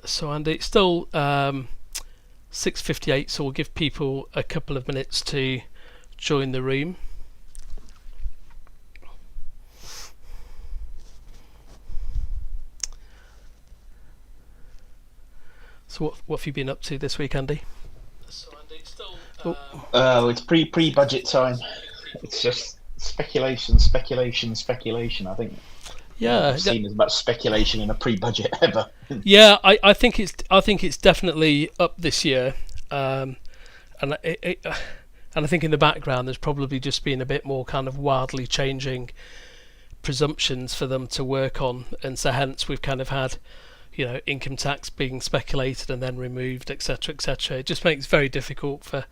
So Andy, it's still 6:58, so we'll give people a couple of minutes to join the room. So what have you been up to this week, Andy? So Andy, it's still It's pre-budget time. It's just speculation. I think yeah, I've seen as much speculation in a pre-budget ever. yeah. I think it's definitely up this year, and and I think in the background there's probably just been a bit more kind of wildly changing presumptions for them to work on, and so hence we've kind of had income tax being speculated and then removed, etc., etc. It just makes it very difficult for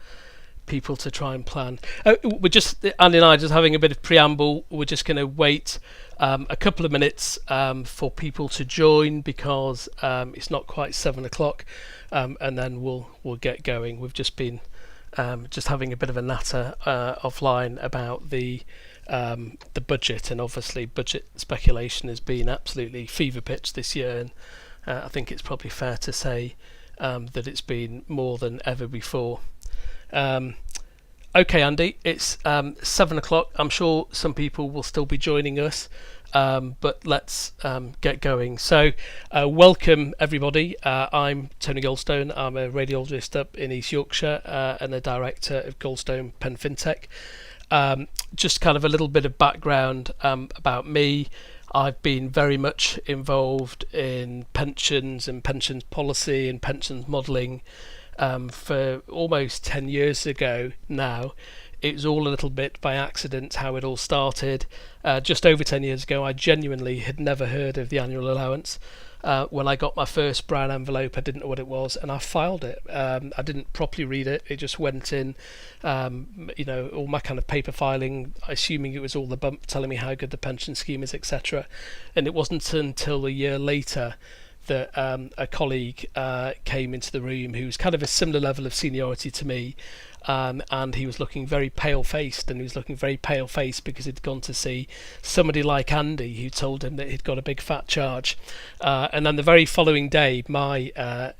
people to try and plan. We're just Andy and I just having a bit of preamble. We're just going to wait a couple of minutes for people to join because it's not quite 7 o'clock, and then we'll get going. We've just been just having a bit of a natter offline about the budget, and obviously budget speculation has been absolutely fever pitch this year, and I think it's probably fair to say that it's been more than ever before. Okay, Andy, it's 7 o'clock. I'm sure some people will still be joining us, but let's get going. So, welcome everybody. I'm Tony Goldstone. I'm a radiologist up in East Yorkshire and the director of Goldstone PenFinTech. Just kind of a little bit of background about me. I've been very much involved in pensions and pensions policy and pensions modelling for almost 10 years ago now. It was all a little bit by accident how it all started. Just over 10 years ago, I genuinely had never heard of the annual allowance. When I got my first brown envelope, I didn't know what it was, and I filed it. I didn't properly read it. It just went in, all my kind of paper filing, assuming it was all the bump telling me how good the pension scheme is, etc. And it wasn't until a year later that a colleague came into the room who was kind of a similar level of seniority to me, and he was looking very pale-faced, and he was looking very pale-faced because he'd gone to see somebody like Andy who told him that he'd got a big fat charge, and then the very following day my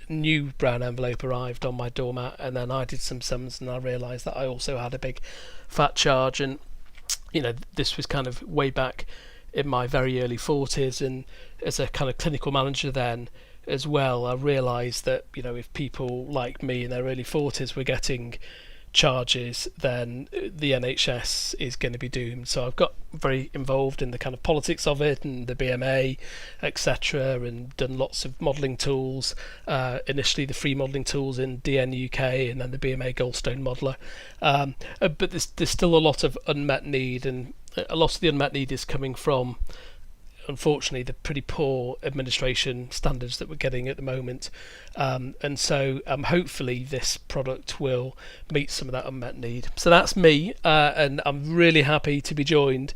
new brown envelope arrived on my doormat, and then I did some sums and I realised that I also had a big fat charge. And this was kind of way back in my very early 40s, and as a kind of clinical manager then as well, I realised that if people like me in their early 40s were getting charges, then the NHS is going to be doomed. So I've got very involved in the kind of politics of it and the BMA, etc., and done lots of modelling tools. Initially the free modelling tools in DN UK, and then the BMA Goldstone modeller. But there's still a lot of unmet need, and a lot of the unmet need is coming from, unfortunately, the pretty poor administration standards that we're getting at the moment, and so hopefully this product will meet some of that unmet need. So that's me, and I'm really happy to be joined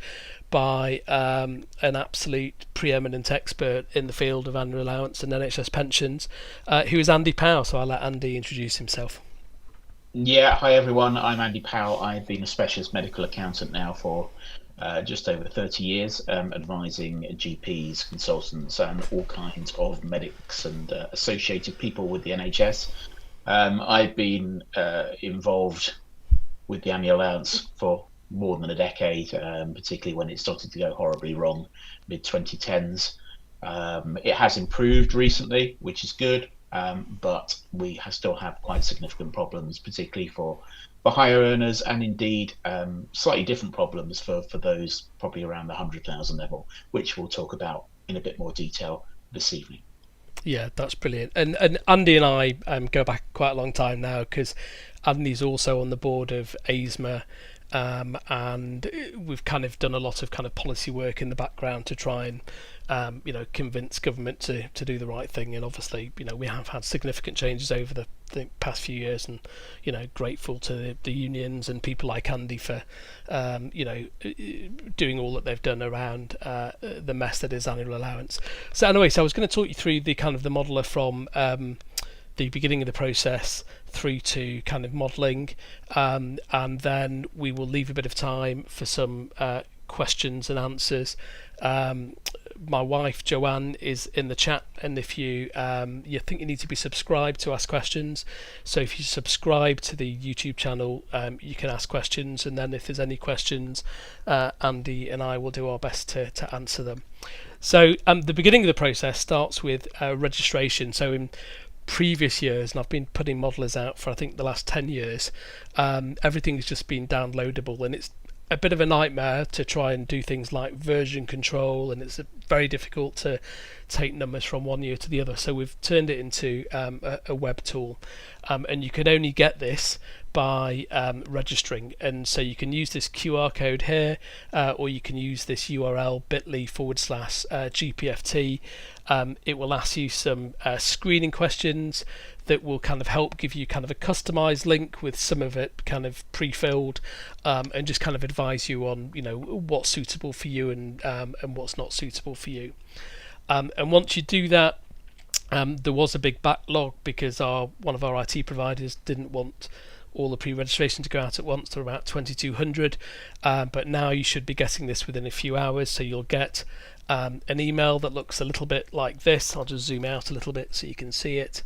by an absolute preeminent expert in the field of annual allowance and NHS pensions, who is Andy Powell. So I'll let Andy introduce himself. Yeah, hi everyone. I'm Andy Powell. I've been a specialist medical accountant now for just over 30 years, advising GPs, consultants, and all kinds of medics and associated people with the NHS. I've been involved with the annual allowance for more than a decade, particularly when it started to go horribly wrong, mid-2010s. It has improved recently, which is good, but we still have quite significant problems, particularly for higher earners, and indeed slightly different problems for those probably around the 100,000 level, which we'll talk about in a bit more detail this evening. Yeah, that's brilliant. And Andy and I go back quite a long time now, because Andy's also on the board of AISMA, and we've kind of done a lot of kind of policy work in the background to try and convince government to do the right thing. And obviously we have had significant changes over the past few years, and grateful to the unions and people like Andy for doing all that they've done around the mess that is annual allowance. So anyway, I was going to talk you through the kind of the modeler from the beginning of the process through to kind of modelling, and then we will leave a bit of time for some questions and answers. My wife Joanne is in the chat, and if you think you need to be subscribed to ask questions, so if you subscribe to the YouTube channel, you can ask questions, and then if there's any questions, Andy and I will do our best to answer them. So the beginning of the process starts with registration. So in previous years, and I've been putting modelers out for I think the last 10 years, everything's just been downloadable, and it's a bit of a nightmare to try and do things like version control, and it's very difficult to take numbers from one year to the other. So we've turned it into a web tool, and you can only get this by registering. And so you can use this QR code here, or you can use this URL bit.ly/GPFT. It will ask you some screening questions that will kind of help give you kind of a customized link with some of it kind of pre-filled, and just kind of advise you on what's suitable for you and what's not suitable for you. And once you do that, there was a big backlog because one of our IT providers didn't want all the pre-registration to go out at once. There were about 2,200, but now you should be getting this within a few hours. So you'll get an email that looks a little bit like this. I'll just zoom out a little bit so you can see it.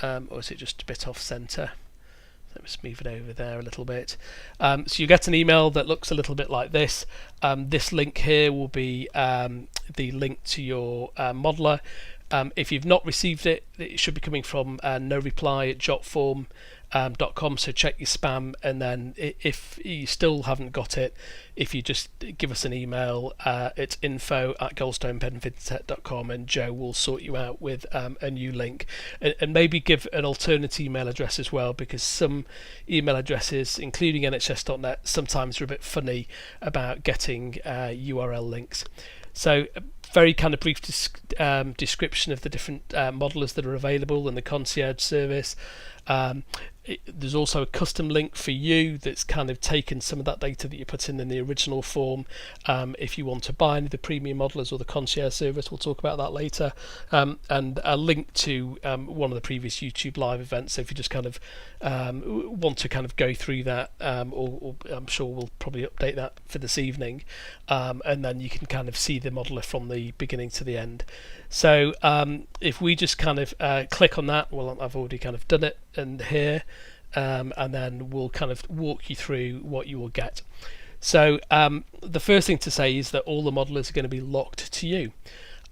Or is it just a bit off center? Let me just move it over there a little bit. So you get an email that looks a little bit like this. This link here will be the link to your modeler. If you've not received it, it should be coming from noreply@jotform.com, so check your spam, and then if you still haven't got it, if you just give us an email, it's info@goldstonepenfintech.com, and Joe will sort you out with a new link, and maybe give an alternate email address as well, because some email addresses, including nhs.net, sometimes are a bit funny about getting URL links. So very kind of brief description of the different modelers that are available in the Concierge service. There's also a custom link for you that's kind of taken some of that data that you put in the original form. If you want to buy any of the premium modelers or the Concierge service, we'll talk about that later. And a link to one of the previous YouTube live events. So if you just kind of want to kind of go through that, or I'm sure we'll probably update that for this evening, and then you can kind of see the modeler from the beginning to the end. So if we just kind of click on that, well, I've already kind of done it, and here, and then we'll kind of walk you through what you will get. So the first thing to say is that all the modelers are going to be locked to you,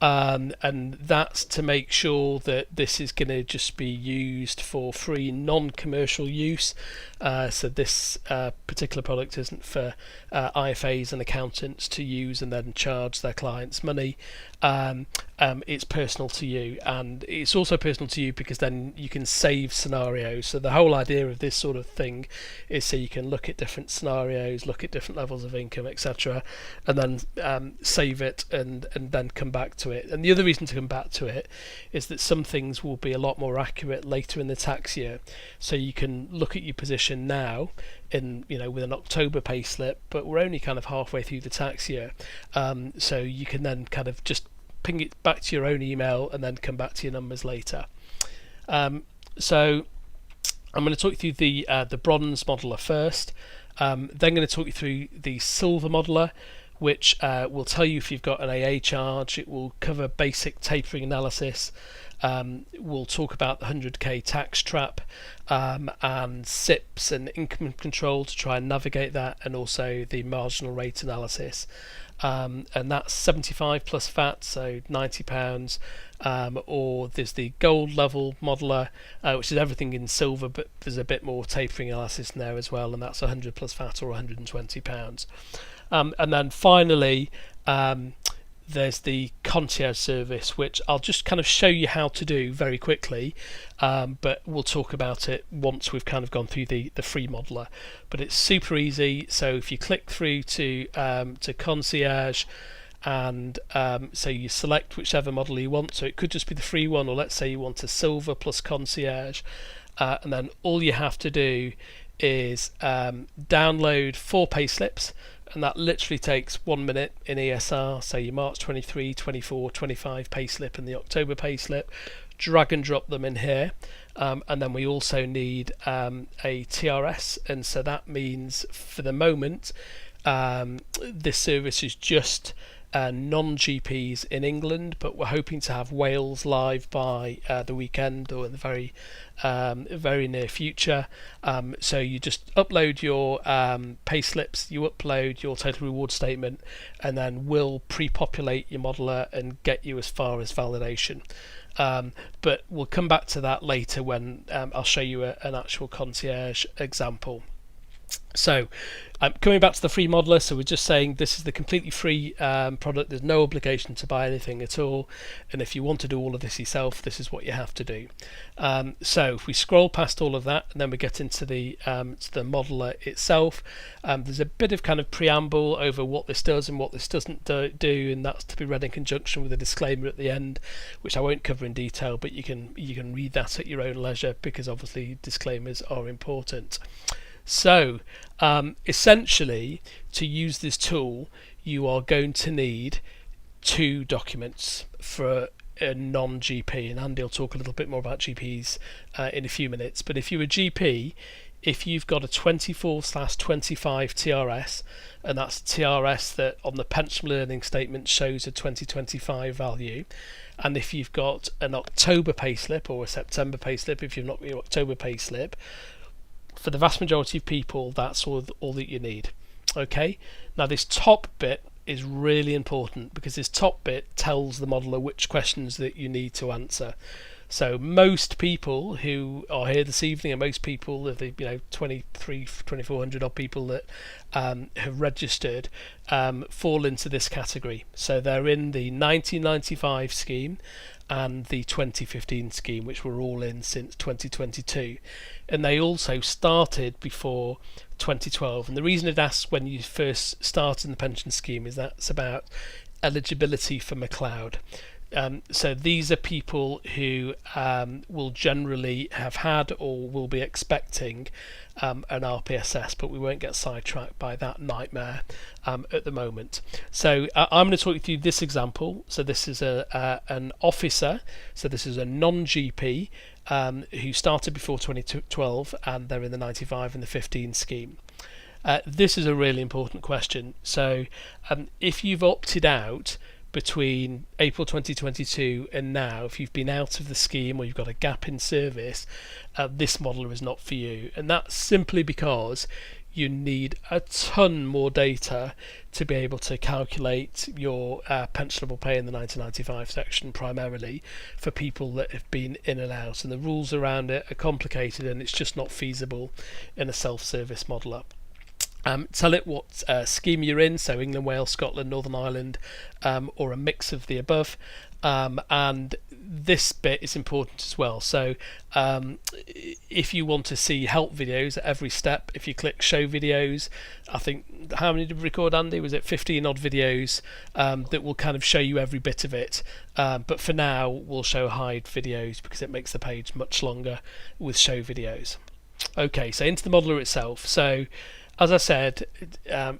and that's to make sure that this is going to just be used for free, non-commercial use. So this particular product isn't for IFAs and accountants to use and then charge their clients money. It's personal to you, and it's also personal to you because then you can save scenarios. So the whole idea of this sort of thing is so you can look at different scenarios, look at different levels of income, etc., and then save it and then come back to it. And the other reason to come back to it is that some things will be a lot more accurate later in the tax year. So you can look at your position now in with an October payslip, but we're only kind of halfway through the tax year, so you can then kind of just ping it back to your own email and then come back to your numbers later. So I'm going to talk you through the bronze modeler first, then going to talk you through the silver modeler, which will tell you if you've got an AA charge. It will cover basic tapering analysis. We'll talk about the 100k tax trap, and SIPPs and income control to try and navigate that, and also the marginal rate analysis. And that's 75 plus VAT, so £90. Or there's the gold level modeler, which is everything in silver, but there's a bit more tapering analysis in there as well, and that's 100 plus VAT or £120. And then finally, there's the Concierge service, which I'll just kind of show you how to do very quickly, but we'll talk about it once we've kind of gone through the free modeler. But it's super easy. So if you click through to Concierge, and so you select whichever model you want, so it could just be the free one, or let's say you want a silver plus Concierge, and then all you have to do is download 4 payslips, and that literally takes 1 minute in ESR. So your March 23, 24, 25 payslip and the October payslip, drag and drop them in here, and then we also need a TRS, and so that means for the moment this service is just non-GPs in England, but we're hoping to have Wales live by the weekend or in the very near future. So you just upload your pay slips, you upload your total reward statement, and then we'll pre-populate your modeler and get you as far as validation. But we'll come back to that later when I'll show you an actual concierge example. So coming back to the free modeler, so we're just saying this is the completely free product. There's no obligation to buy anything at all, and if you want to do all of this yourself, this is what you have to do. So if we scroll past all of that and then we get into the modeler itself, there's a bit of kind of preamble over what this does and what this doesn't do, and that's to be read in conjunction with a disclaimer at the end, which I won't cover in detail, but you can read that at your own leisure, because obviously disclaimers are important. So essentially, to use this tool, you are going to need 2 documents for a non-GP, and Andy will talk a little bit more about GPs in a few minutes. But if you're a GP, if you've got a 24/25 TRS, and that's TRS that on the pensionable earning statement shows a 2025 value, and if you've got an October payslip or a September payslip, if you've not got your October payslip, for the vast majority of people, that's all that you need. Okay, now this top bit is really important, because this top bit tells the modeler which questions that you need to answer. So most people who are here this evening, and most people of the 2,400 odd people that have registered, fall into this category. So they're in the 1995 scheme and the 2015 scheme, which we're all in since 2022, and they also started before 2012. And the reason it asks when you first start in the pension scheme is that's about eligibility for McLeod. So these are people who will generally have had or will be expecting an RPSS, but we won't get sidetracked by that nightmare at the moment. So I'm going to talk you through this example. So this is an officer, so this is a non-GP who started before 2012, and they're in the 95 and the 15 scheme. This is a really important question. So if you've opted out between April 2022 and now, if you've been out of the scheme or you've got a gap in service, this modeler is not for you. And that's simply because you need a ton more data to be able to calculate your pensionable pay in the 1995 section, primarily for people that have been in and out. And the rules around it are complicated, and it's just not feasible in a self-service modeler. Tell it what scheme you're in, so England, Wales, Scotland, Northern Ireland, or a mix of the above. And this bit is important as well. So if you want to see help videos at every step, if you click show videos, I think, how many did we record, Andy? Was it 15 odd videos that will kind of show you every bit of it? But for now, we'll show hide videos because it makes the page much longer with show videos. Okay, so into the modeler itself. So as I said,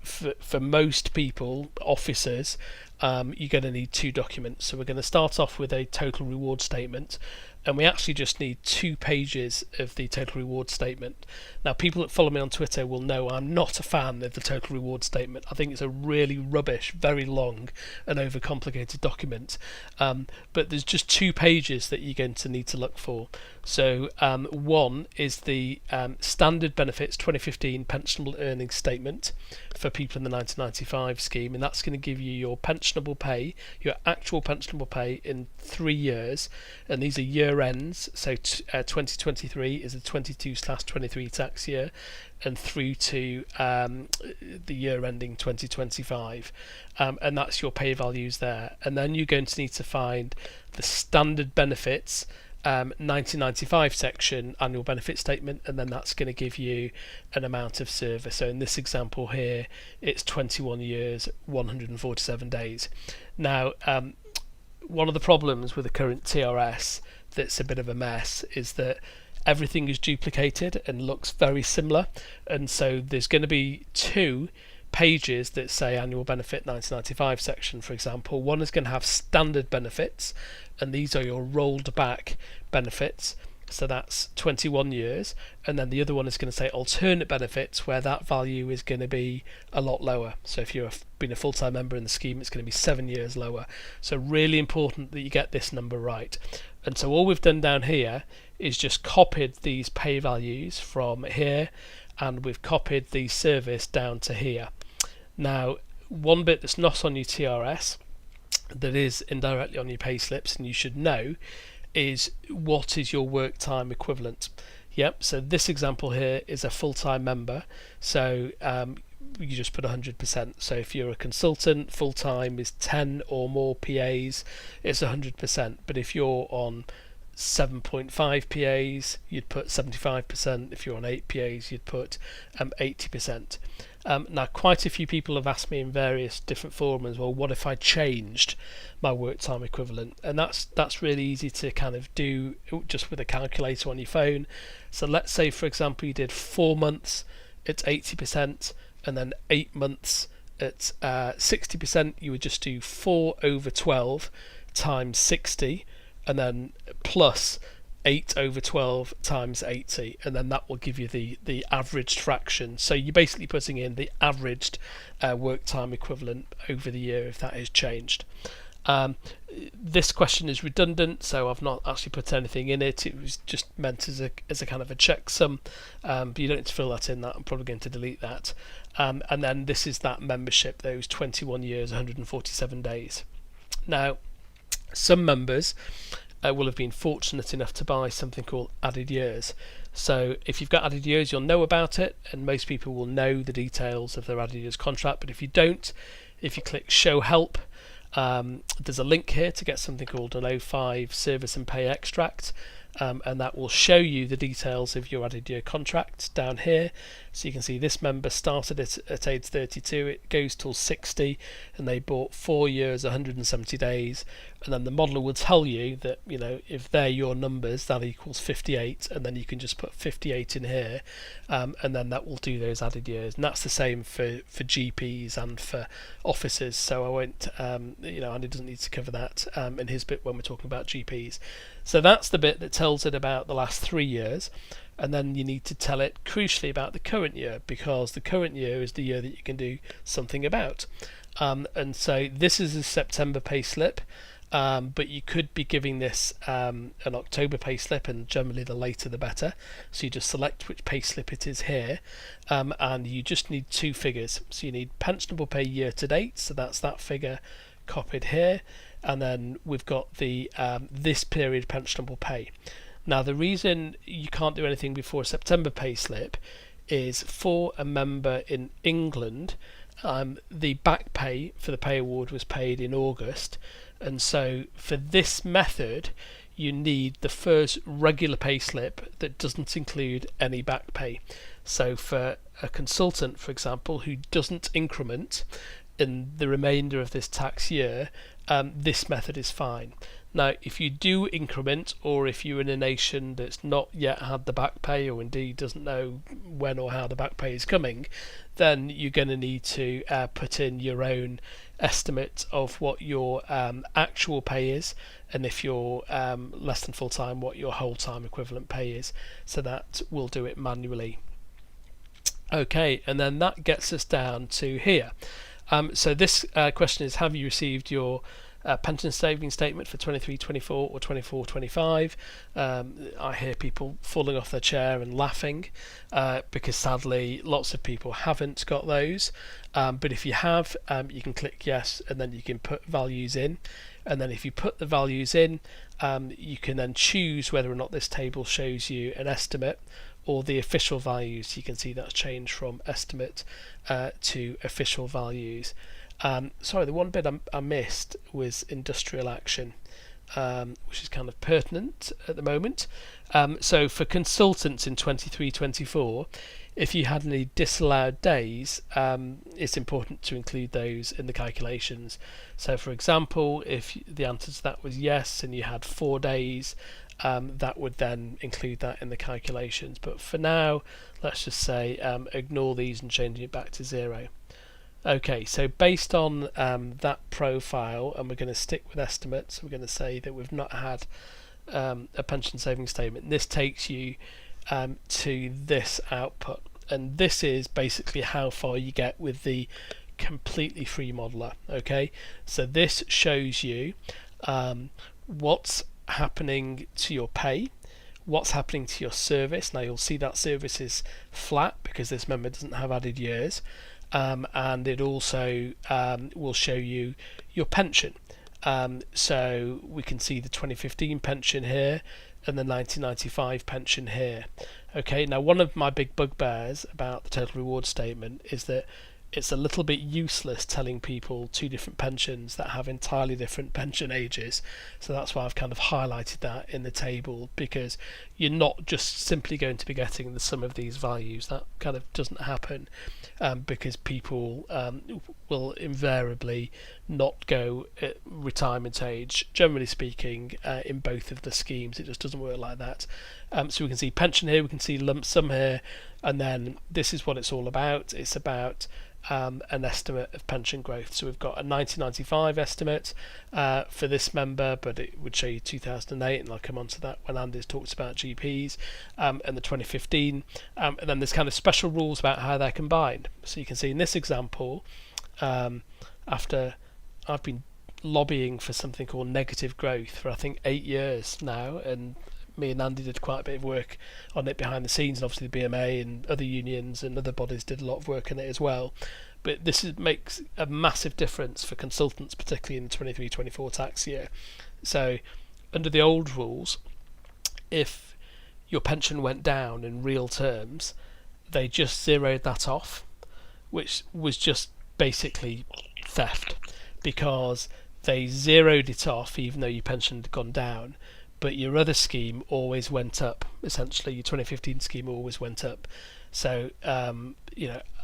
for most people, officers, you're going to need 2 documents. So we're going to start off with a total reward statement, and we actually just need 2 pages of the total reward statement. Now, people that follow me on Twitter will know I'm not a fan of the total reward statement. I think it's a really rubbish, very long and overcomplicated document. But there's just 2 pages that you're going to need to look for. So one is the standard benefits 2015 pensionable earnings statement for people in the 1995 scheme, and that's going to give you your pensionable pay, your actual pensionable pay in 3 years, and these are year ends. So 2023 is the 22/23 tax year, and through to the year ending 2025, and that's your pay values there. And then you're going to need to find the standard benefits 1995 section annual benefit statement, and then that's going to give you an amount of service. So in this example here, it's 21 years 147 days. Now one of the problems with the current TRS that's a bit of a mess is that everything is duplicated and looks very similar, and so there's going to be 2 pages that say annual benefit 1995 section, for example. One is going to have standard benefits, and these are your rolled back benefits, So that's 21 years, and then the other one is going to say alternate benefits, where that value is going to be a lot lower. So if you've been a full-time member in the scheme, it's going to be 7 years lower. So really important that you get this number right. And so all we've done down here is just copied these pay values from here, and we've copied the service down to here. Now, one bit that's not on your TRS, that is indirectly on your pay slips, and you should know, is what is your work time equivalent. Yep, so this example here is a full-time member, so you just put 100%. So if you're a consultant, full-time is 10 or more PAs, it's 100%. But if you're on 7.5 PAs, you'd put 75%. If you're on 8 PAs, you'd put 80%. Now, quite a few people have asked me in various different forums, well, what if I changed my work time equivalent? And that's really easy to kind of do just with a calculator on your phone. So let's say, for example, you did 4 months, it's 80%, and then 8 months, it's 60%. You would just do 4 over 12 times 60, and then plus 8 over 12 times 80, and then that will give you the averaged fraction. So you're basically putting in the averaged work time equivalent over the year if that is changed. This question is redundant, so I've not actually put anything in it. It was just meant as a kind of a checksum, but you don't need to fill that in. That I'm probably going to delete that. And then this is that membership, those 21 years, 147 days. Now, some members will have been fortunate enough to buy something called added years. So if you've got added years, you'll know about it, and most people will know the details of their added years contract. But if you don't, if you click show help, there's a link here to get something called an O5 service and pay extract, and that will show you the details of your added year contract down here. So you can see this member started it at age 32, it goes till 60, and they bought 4 years, 170 days, and then the modeler will tell you that, you know, if they're your numbers, that equals 58, and then you can just put 58 in here, and then that will do those added years. And that's the same for GPs and for officers, so I won't, Andy doesn't need to cover that in his bit when we're talking about GPs. So that's the bit that tells it about the last 3 years, and then you need to tell it crucially about the current year, because the current year is the year that you can do something about. And so this is a September pay slip, but you could be giving this an October pay slip, and generally the later the better. So you just select which pay slip it is here, and you just need 2 figures. So you need pensionable pay year to date, so that's that figure copied here, and then we've got the this period pensionable pay. Now, the reason you can't do anything before a September pay slip is for a member in England, the back pay for the pay award was paid in August, and so for this method you need the first regular pay slip that doesn't include any back pay. So for a consultant, for example, who doesn't increment in the remainder of this tax year, this method is fine. Now, if you do increment, or if you're in a nation that's not yet had the back pay, or indeed doesn't know when or how the back pay is coming, then you're going to need to put in your own estimate of what your actual pay is, and if you're less than full time, what your whole time equivalent pay is. So that will do it manually. Okay, and then that gets us down to here. So this question is, have you received your pension savings statement for 23-24 or 24-25? I hear people falling off their chair and laughing because sadly lots of people haven't got those, but if you have, you can click yes, and then you can put values in, and then if you put the values in, you can then choose whether or not this table shows you an estimate or the official values. You can see that's changed from estimate to official values. Sorry, the one bit I missed was industrial action, which is kind of pertinent at the moment. So for consultants in 23-24, if you had any disallowed days, it's important to include those in the calculations. So for example, if the answer to that was yes and you had 4 days, that would then include that in the calculations. But for now, let's just say ignore these and change it back to 0. Okay, so based on that profile, and we're going to stick with estimates, we're going to say that we've not had a pension savings statement, this takes you to this output, and this is basically how far you get with the completely free modeler. Okay, so this shows you what's happening to your pay, what's happening to your service. Now you'll see that service is flat because this member doesn't have added years, and it also will show you your pension. So we can see the 2015 pension here and the 1995 pension here. Okay, now one of my big bugbears about the total reward statement is that it's a little bit useless telling people two different pensions that have entirely different pension ages. So that's why I've kind of highlighted that in the table, because you're not just simply going to be getting the sum of these values. That kind of doesn't happen, because people will invariably not go at retirement age, generally speaking, in both of the schemes. It just doesn't work like that. So we can see pension here, we can see lump sum here, and then this is what it's all about. It's about an estimate of pension growth. So we've got a 1995 estimate for this member, but it would show you 2008, and I'll come on to that when Andy's talks about GPs, and the 2015, and then there's kind of special rules about how they're combined. So you can see in this example, after I've been lobbying for something called negative growth for I think 8 years now, and me and Andy did quite a bit of work on it behind the scenes, and obviously the BMA and other unions and other bodies did a lot of work on it as well. But makes a massive difference for consultants, particularly in the 23-24 tax year. So under the old rules, if your pension went down in real terms, they just zeroed that off, which was just basically theft, because they zeroed it off even though your pension had gone down, but your other scheme always went up. Essentially, your 2015 scheme always went up. So,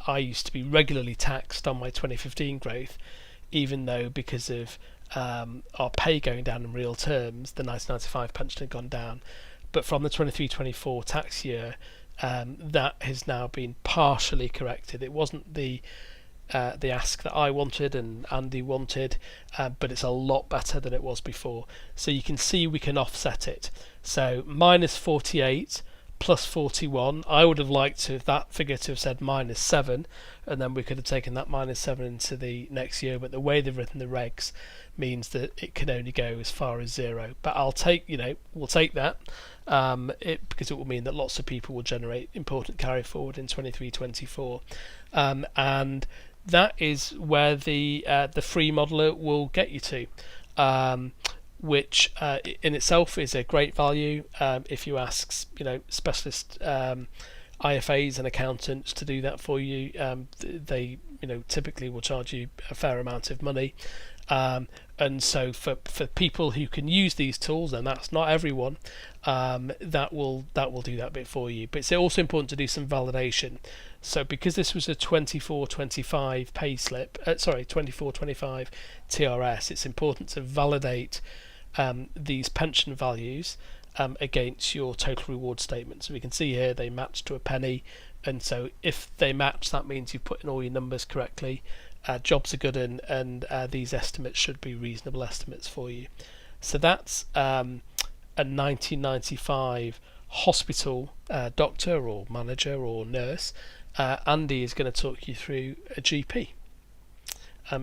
I used to be regularly taxed on my 2015 growth, even though because of our pay going down in real terms, the 1995 pension had gone down. But from the 23-24 tax year, that has now been partially corrected. It wasn't the ask that I wanted and Andy wanted, but it's a lot better than it was before. So you can see we can offset it. So minus 48 plus 41, I would have liked that figure to have said minus 7, and then we could have taken that minus 7 into the next year, but the way they've written the regs means that it can only go as far as 0. But we'll take that, because it will mean that lots of people will generate important carry forward in 23-24, and that is where the free modeler will get you to, which in itself is a great value. If you ask specialist IFAs and accountants to do that for you, they typically will charge you a fair amount of money. And so for people who can use these tools, and that's not everyone, that will do that bit for you. But it's also important to do some validation. So because this was a 24-25 pay slip, 24-25 TRS, it's important to validate these pension values against your total reward statement. So we can see here they match to a penny, and so if they match, that means you've put in all your numbers correctly. Jobs are good, and these estimates should be reasonable estimates for you. So that's a 1995 hospital doctor or manager or nurse. Andy is going to talk you through a GP.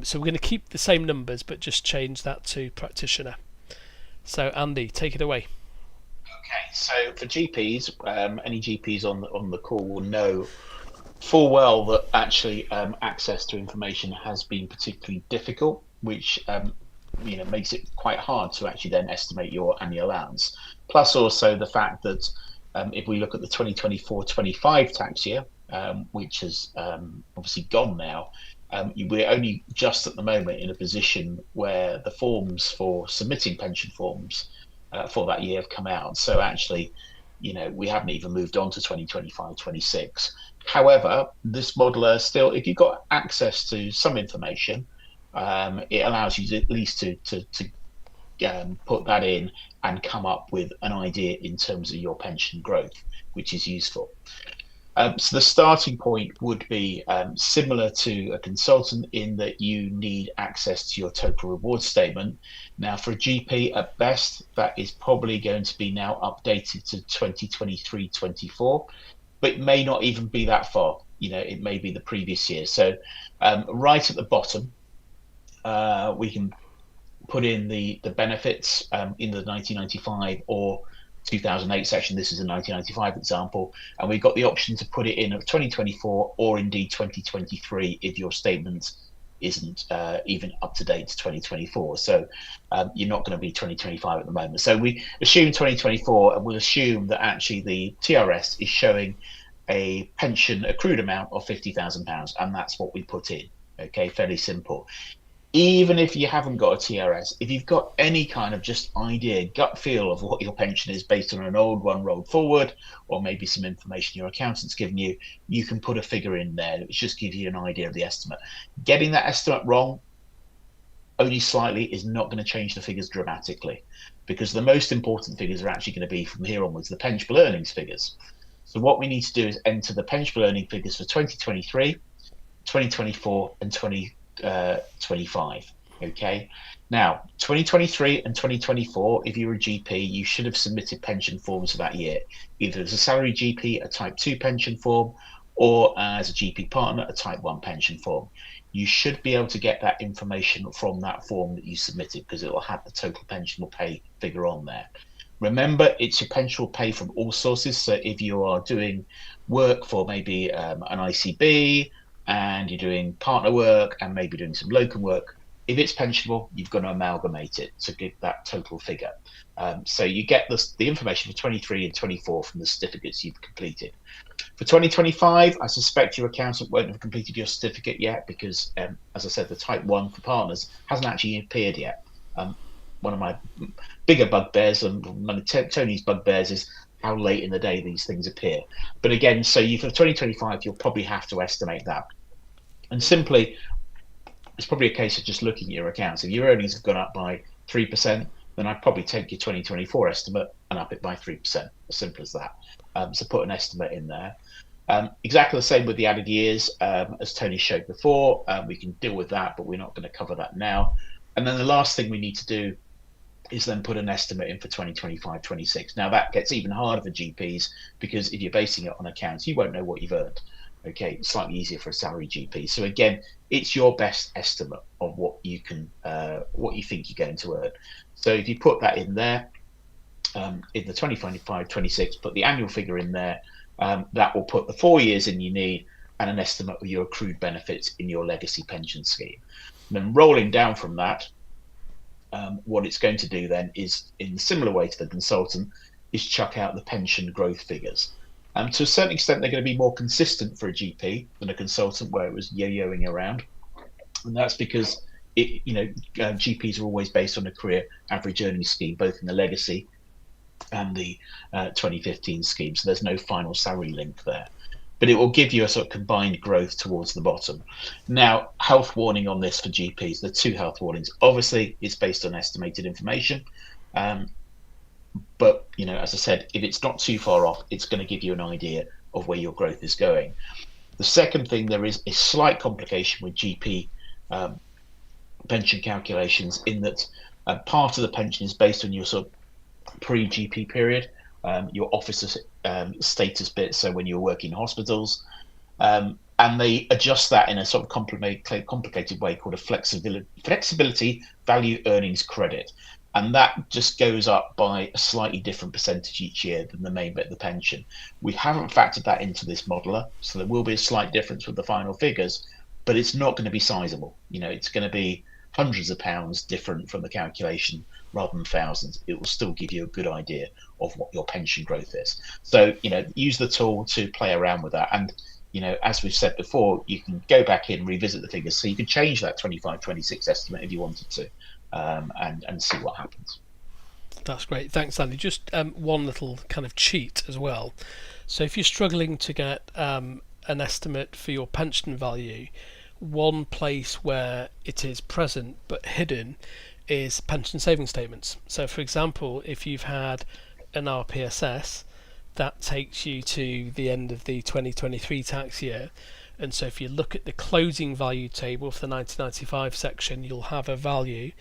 So we're going to keep the same numbers but just change that to practitioner. So Andy, take it away. Okay, so for GPs, any GPs on the call will know full well that actually access to information has been particularly difficult, which makes it quite hard to actually then estimate your annual allowance. Plus also the fact that if we look at the 2024-25 tax year, which has obviously gone now, we're only just at the moment in a position where the forms for submitting pension forms for that year have come out. So actually, we haven't even moved on to 2025-26. However, this modeler still, if you've got access to some information, it allows you to, at least to put that in and come up with an idea in terms of your pension growth, which is useful. So the starting point would be similar to a consultant in that you need access to your total reward statement. Now, for a GP, at best, that is probably going to be now updated to 2023-24, but it may not even be that far. It may be the previous year. So right at the bottom, we can put in the benefits in the 1995 or 2008 section. This is a 1995 example, and we've got the option to put it in of 2024 or indeed 2023 if your statement isn't even up to date to 2024. So you're not going to be 2025 at the moment. So we assume 2024, and we'll assume that actually the TRS is showing a pension accrued amount of £50,000, and that's what we put in. Okay, fairly simple. Even if you haven't got a TRS, if you've got any kind of just idea, gut feel of what your pension is based on an old one rolled forward, or maybe some information your accountant's given you, you can put a figure in there which just gives you an idea of the estimate. Getting that estimate wrong, only slightly, is not going to change the figures dramatically, because the most important figures are actually going to be from here onwards the pensionable earnings figures. So what we need to do is enter the pensionable earning figures for 2023, 2024, and 2025. Okay. Now, 2023 and 2024, if you're a GP, you should have submitted pension forms for that year, either as a salary GP, a Type 2 pension form, or as a GP partner, a Type 1 pension form. You should be able to get that information from that form that you submitted, because it will have the total pensionable pay figure on there. Remember, it's your pensionable pay from all sources. So if you are doing work for maybe an ICB, and you're doing partner work and maybe doing some locum work, if it's pensionable, you've got to amalgamate it to give that total figure. So you get the information for 23 and 24 from the certificates you've completed. For 2025, I suspect your accountant won't have completed your certificate yet, because, as I said, the Type 1 for partners hasn't actually appeared yet. One of my bigger bugbears, and one of Tony's bugbears, is how late in the day these things appear. But again, so for 2025, you'll probably have to estimate that. And simply, it's probably a case of just looking at your accounts. If your earnings have gone up by 3%, then I'd probably take your 2024 estimate and up it by 3%. As simple as that. So put an estimate in there. Exactly the same with the added years, as Tony showed before. We can deal with that, but we're not going to cover that now. And then the last thing we need to do is then put an estimate in for 2025-26. Now that gets even harder for GPs, because if you're basing it on accounts, you won't know what you've earned. Okay, it's slightly easier for a salary GP. So again, it's your best estimate of what you think you're going to earn. So if you put that in there, in the 2025-26, put the annual figure in there. That will put the 4 years in you need, and an estimate of your accrued benefits in your legacy pension scheme. And then rolling down from that, what it's going to do then is, in a similar way to the consultant, is chuck out the pension growth figures. To a certain extent, they're going to be more consistent for a GP than a consultant, where it was yo-yoing around. And that's because GPs are always based on a career average earnings scheme, both in the legacy and the 2015 scheme. So there's no final salary link there. But it will give you a sort of combined growth towards the bottom. Now, health warning on this for GPs, the two health warnings. Obviously, it's based on estimated information. But, as I said, if it's not too far off, it's going to give you an idea of where your growth is going. The second thing, there is a slight complication with GP pension calculations, in that part of the pension is based on your sort of pre-GP period, your officer status bit, so when you're working in hospitals. And they adjust that in a sort of complicated way called a flexibility value earnings credit. And that just goes up by a slightly different percentage each year than the main bit of the pension. We haven't factored that into this modeler, so there will be a slight difference with the final figures, but it's not going to be sizable. It's going to be hundreds of pounds different from the calculation rather than thousands. It will still give you a good idea of what your pension growth is. So, use the tool to play around with that. And, as we've said before, you can go back in, revisit the figures, so you can change that 25-26 estimate if you wanted to. And see what happens. That's great. Thanks, Andy. Just one little kind of cheat as well. So if you're struggling to get an estimate for your pension value, one place where it is present but hidden is pension saving statements. So for example, if you've had an RPSS, that takes you to the end of the 2023 tax year. And so if you look at the closing value table for the 1995 section, you'll have a value,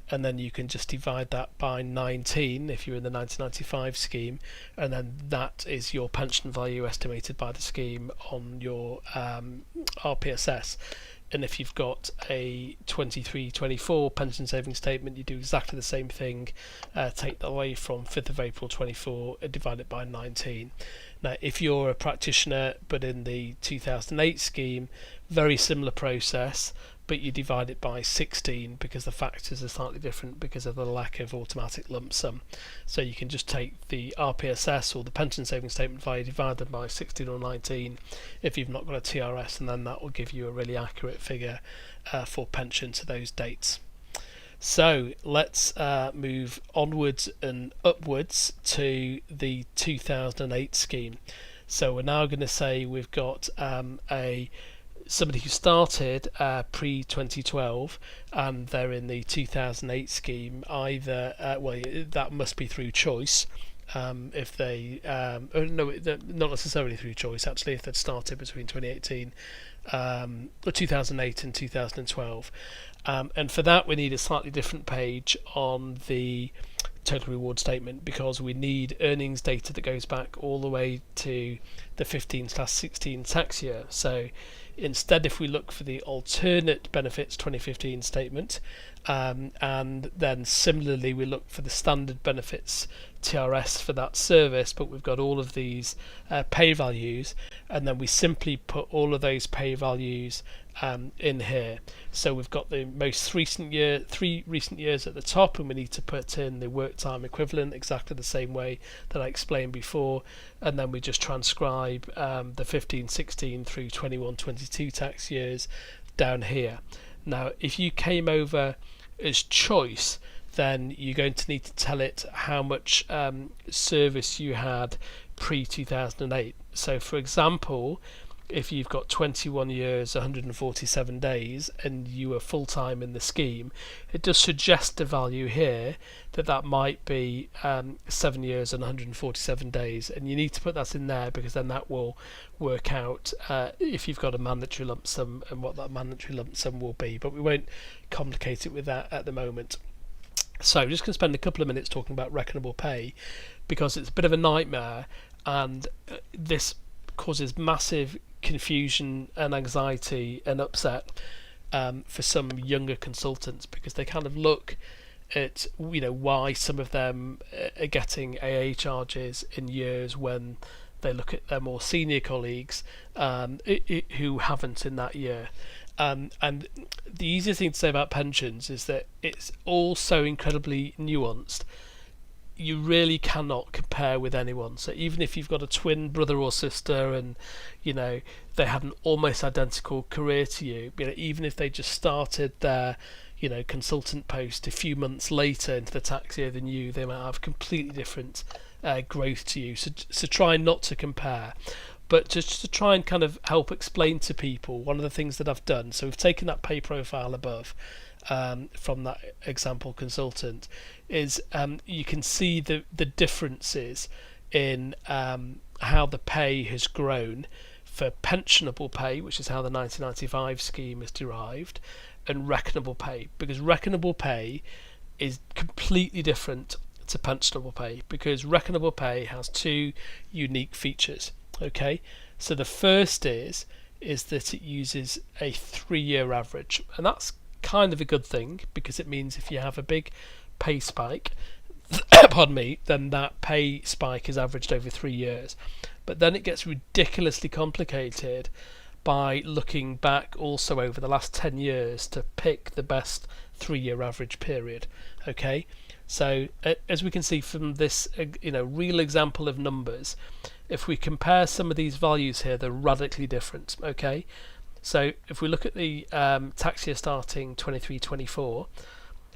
and then you can just divide that by 19 if you're in the 1995 scheme, and then that is your pension value estimated by the scheme on your RPSS. And if you've got a 23-24 pension savings statement, you do exactly the same thing. Take that away from 5th of April 24 and divide it by 19. Now, if you're a practitioner but in the 2008 scheme, very similar process, but you divide it by 16 because the factors are slightly different because of the lack of automatic lump sum. So you can just take the RPSS or the pension savings statement value, divide them by 16 or 19 if you've not got a TRS, and then that will give you a really accurate figure for pension to those dates. So let's move onwards and upwards to the 2008 scheme. So we're now going to say we've got somebody who started pre-2012 and they're in the 2008 scheme. Either that must be through choice. If they no, not necessarily through choice actually, if they'd started between 2018 or 2008 and 2012. And for that we need a slightly different page on the total reward statement, because we need earnings data that goes back all the way to the 15/16 tax year. So instead, if we look for the alternate benefits 2015 statement, and then similarly we look for the standard benefits TRS for that service, but we've got all of these pay values, and then we simply put all of those pay values in here. So we've got the most recent year, 3 recent years at the top, and we need to put in the work time equivalent exactly the same way that I explained before, and then we just transcribe the 15/16 through 21/22 tax years down here. Now if you came over as choice, then you're going to need to tell it how much service you had pre-2008. So for example, if you've got 21 years 147 days and you were full-time in the scheme, it does suggest a value here that might be 7 years and 147 days, and you need to put that in there because then that will work out if you've got a mandatory lump sum and what that mandatory lump sum will be, but we won't complicate it with that at the moment. So I'm just going to spend a couple of minutes talking about reckonable pay because it's a bit of a nightmare, and this causes massive confusion and anxiety and upset for some younger consultants, because they kind of look at why some of them are getting AA charges in years when they look at their more senior colleagues who haven't in that year. And the easiest thing to say about pensions is that it's all so incredibly nuanced. You really cannot compare with anyone. So even if you've got a twin brother or sister and they had an almost identical career to you, even if they just started their consultant post a few months later into the tax year than you, they might have completely different growth to you. So try not to compare. But just to try and kind of help explain to people, one of the things that I've done, so we've taken that pay profile above from that example consultant, is you can see the differences in how the pay has grown for pensionable pay, which is how the 1995 scheme is derived, and reckonable pay, because reckonable pay is completely different to pensionable pay, because reckonable pay has 2 unique features. Okay, so the first is that it uses a 3-year average, and that's kind of a good thing, because it means if you have a big pay spike pardon me, then that pay spike is averaged over 3 years. But then it gets ridiculously complicated by looking back also over the last 10 years to pick the best 3-year average period. Okay, so as we can see from this real example of numbers, if we compare some of these values here, they're radically different. Okay, so if we look at the tax year starting 23-24,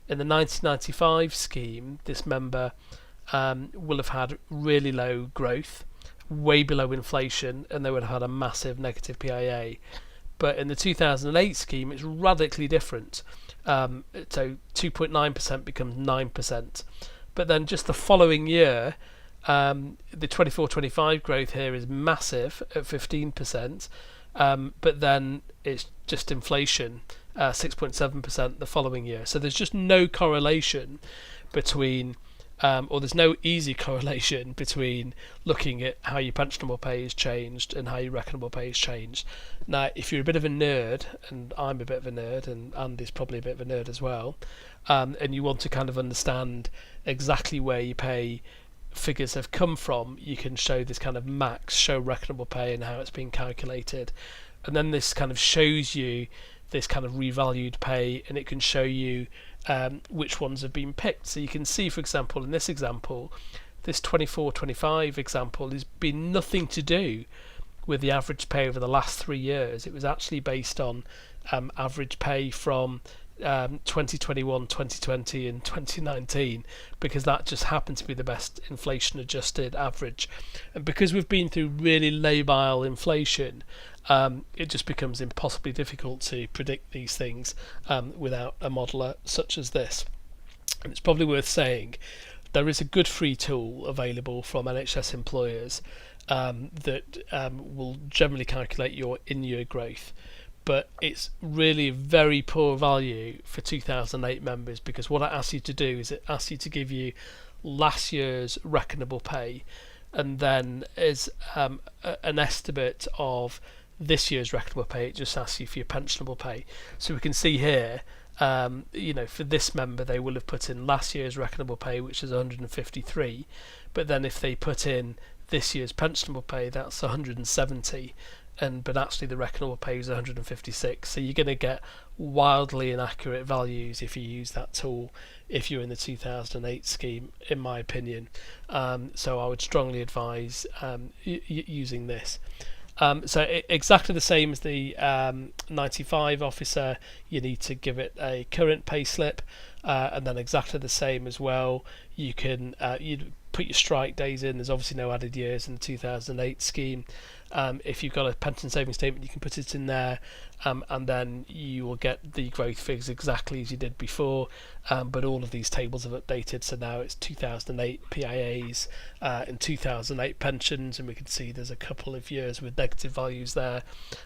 in the 1995 scheme, this member will have had really low growth, way below inflation, and they would have had a massive negative PIA. But in the 2008 scheme, it's radically different. So 2.9% becomes 9%. But then just the following year, The 24-25 growth here is massive at 15%, but then it's just inflation, 6.7% the following year. So there's just no correlation between, or there's no easy correlation between looking at how your pensionable pay has changed and how your reckonable pay has changed. Now, if you're a bit of a nerd, and I'm a bit of a nerd, and Andy's probably a bit of a nerd as well, and you want to kind of understand exactly where your pay figures have come from, you can show this kind of max, show reckonable pay and how it's been calculated. And then this kind of shows you this kind of revalued pay, and it can show you which ones have been picked. So you can see, for example, in this example, this 24-25 example has been nothing to do with the average pay over the last 3 years. It was actually based on average pay from 2021, 2020 and 2019, because that just happened to be the best inflation adjusted average. And because we've been through really labile inflation, it just becomes impossibly difficult to predict these things without a modeler such as this. And it's probably worth saying there is a good free tool available from NHS employers that will generally calculate your in-year growth, but it's really very poor value for 2008 members, because what it asks you to do is it asks you to give you last year's reckonable pay, and then as an estimate of this year's reckonable pay, it just asks you for your pensionable pay. So we can see here, for this member, they will have put in last year's reckonable pay, which is 153, but then if they put in this year's pensionable pay, that's 170, but actually the reckonable pay is 156. So you're going to get wildly inaccurate values if you use that tool if you're in the 2008 scheme, in my opinion. So I would strongly advise using this. Exactly the same as the 95 officer, you need to give it a current pay slip, and then exactly the same as well. You can put your strike days in. There's obviously no added years in the 2008 scheme. If you've got a pension savings statement, you can put it in there, and then you will get the growth figures exactly as you did before. But all of these tables have updated, so now it's 2008 PIAs and 2008 pensions, and we can see there's a couple of years with negative values there,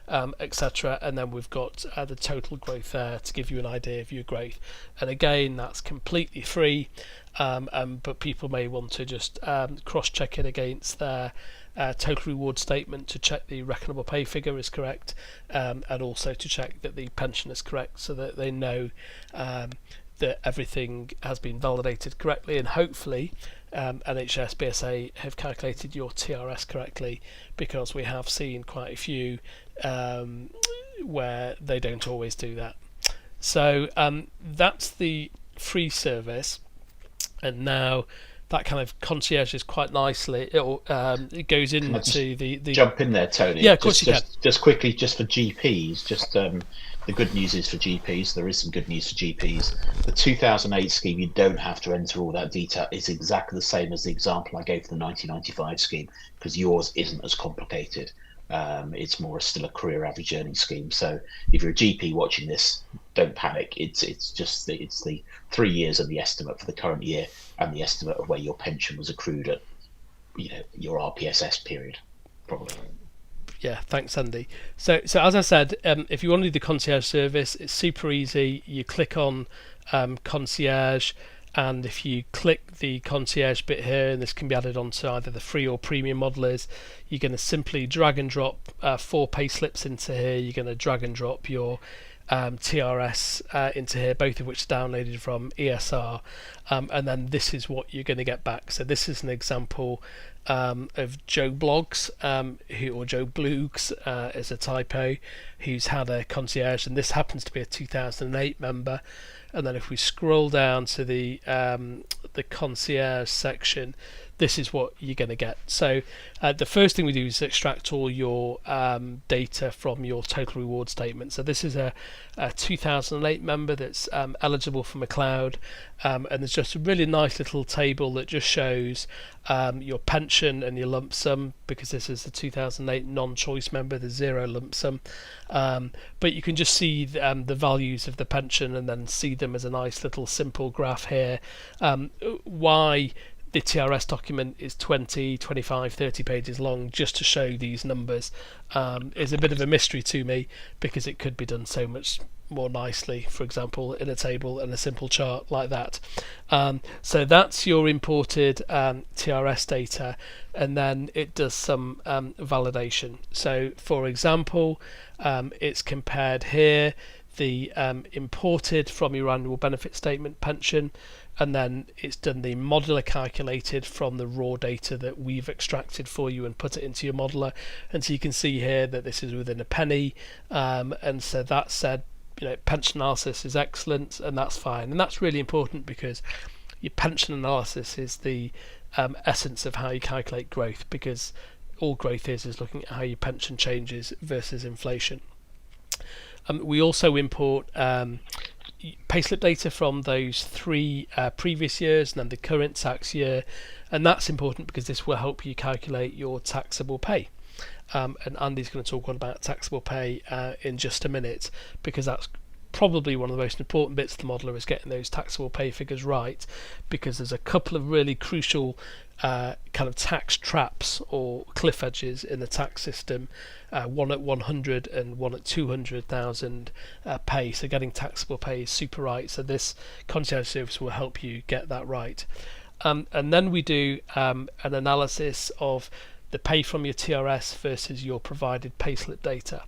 etc. And then we've got the total growth there to give you an idea of your growth. And again, that's completely free, but people may want to just cross-check it against their total reward statement to check the reckonable pay figure is correct, and also to check that the pension is correct, so that they know that everything has been validated correctly, and hopefully NHS BSA have calculated your TRS correctly, because we have seen quite a few where they don't always do that. So that's the free service, and now that kind of concierges quite nicely. It goes into the jump in there, Tony. Yeah, of course you can. Just quickly, just for GPs, the good news is for GPs. There is some good news for GPs. The 2008 scheme, you don't have to enter all that detail. It's exactly the same as the example I gave for the 1995 scheme, because yours isn't as complicated. It's more still a career average earning scheme. So if you're a GP watching this, don't panic. It's the 3 years of the estimate for the current year and the estimate of where your pension was accrued at, your RPSS period, probably. Yeah, thanks, Andy. So as I said, if you want to do the concierge service, it's super easy. You click on concierge, and if you click the concierge bit here, and this can be added onto either the free or premium modelers, you're going to simply drag and drop 4 pay slips into here. You're going to drag and drop your TRS into here, both of which are downloaded from ESR, and then this is what you're going to get back. So this is an example of Joe Blogs, or Joe Bloogs, is a typo, who's had a concierge, and this happens to be a 2008 member. And then if we scroll down to the concierge section, this is what you're going to get. So the first thing we do is extract all your data from your total reward statement. So this is a 2008 member that's eligible for McLeod, and there's just a really nice little table that just shows your pension and your lump sum, because this is a 2008 non-choice member, there's 0 lump sum, but you can just see the values of the pension and then see them as a nice little simple graph here. Why the TRS document is 20, 25, 30 pages long just to show these numbers is a bit of a mystery to me, because it could be done so much more nicely, for example, in a table and a simple chart like that. So that's your imported TRS data, and then it does some validation. So for example, it's compared here the imported from your annual benefit statement pension, and then it's done the modeler calculated from the raw data that we've extracted for you and put it into your modeler. And so you can see here that this is within a penny, and so that said, pension analysis is excellent, and that's fine. And that's really important, because your pension analysis is the essence of how you calculate growth, because all growth is looking at how your pension changes versus inflation. We also import payslip data from those 3 previous years and then the current tax year, and that's important because this will help you calculate your taxable pay. And Andy's going to talk all about taxable pay in just a minute, because that's probably one of the most important bits of the modeler, is getting those taxable pay figures right, because there's a couple of really crucial kind of tax traps or cliff edges in the tax system, one at 100 and one at 200,000 pay. So getting taxable pay is super right. So this concierge service will help you get that right. And then we do an analysis of the pay from your TRS versus your provided payslip data.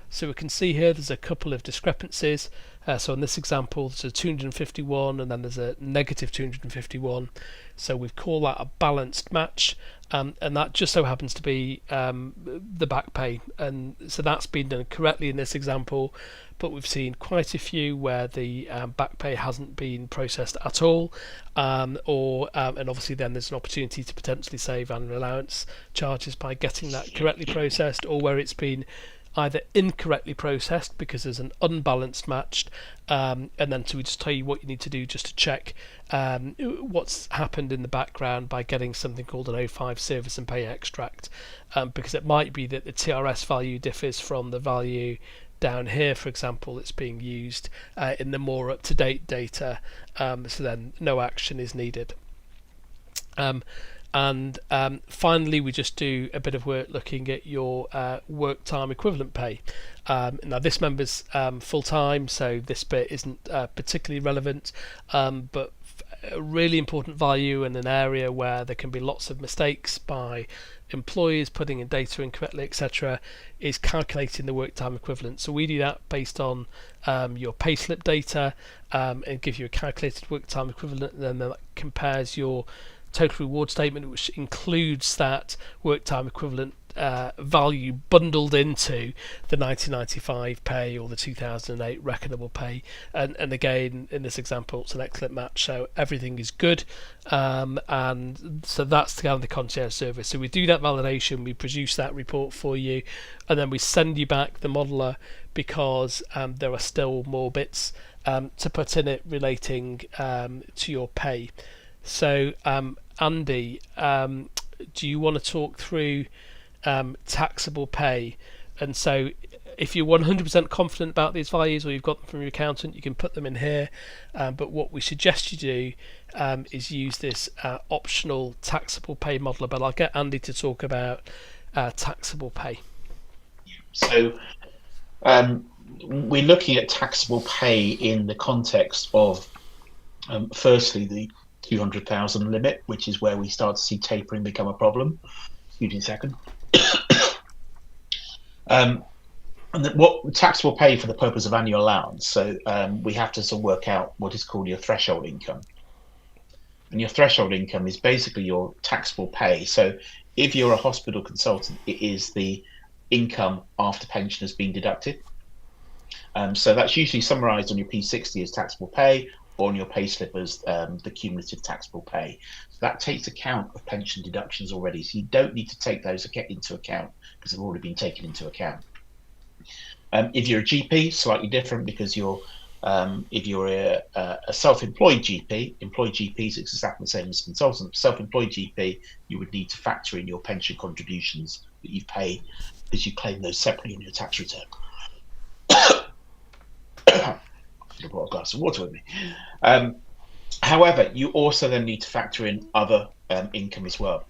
So we can see here there's a couple of discrepancies. So in this example, there's a 251 and then there's a negative 251. So we call that a balanced match, and that just so happens to be the back pay. And so that's been done correctly in this example, but we've seen quite a few where the back pay hasn't been processed at all, and obviously then there's an opportunity to potentially save annual allowance charges by getting that correctly processed, or where it's been either incorrectly processed because there's an unbalanced matched, and then to just tell you what you need to do just to check what's happened in the background by getting something called an O5 service and pay extract, because it might be that the TRS value differs from the value down here, for example, that's being used in the more up-to-date data, so then no action is needed. And finally, we just do a bit of work looking at your work time equivalent pay. Now this member's full-time, so this bit isn't particularly relevant, but a really important value in an area where there can be lots of mistakes by employers putting in data incorrectly, etc., is calculating the work time equivalent. So we do that based on your payslip data, and give you a calculated work time equivalent, and then that compares your total reward statement, which includes that work time equivalent value bundled into the 1995 pay or the 2008 reckonable pay, and again in this example it's an excellent match, so everything is good, and so that's kind of the concierge service. So we do that validation, we produce that report for you, and then we send you back the modeler, because there are still more bits to put in it relating to your pay. So Andy, do you want to talk through taxable pay? And so if you're 100% confident about these values, or you've got them from your accountant, you can put them in here, but what we suggest you do is use this optional taxable pay modeler, but I'll get Andy to talk about taxable pay. So we're looking at taxable pay in the context of firstly the 200,000 limit, which is where we start to see tapering become a problem. Excuse me a second. And what taxable pay for the purpose of annual allowance. So we have to sort of work out what is called your threshold income. And your threshold income is basically your taxable pay. So if you're a hospital consultant, it is the income after pension has been deducted. So that's usually summarized on your P60 as taxable pay, or on your pay slip as the cumulative taxable pay. So that takes account of pension deductions already. So you don't need to take those into account because they've already been taken into account. If you're a GP, slightly different, because if you're a self-employed GP, employed GPs, it's exactly the same as consultant. Self-employed GP, you would need to factor in your pension contributions that you've paid, because you claim those separately in your tax return. I've got a glass of water with me. However, you also then need to factor in other income as well.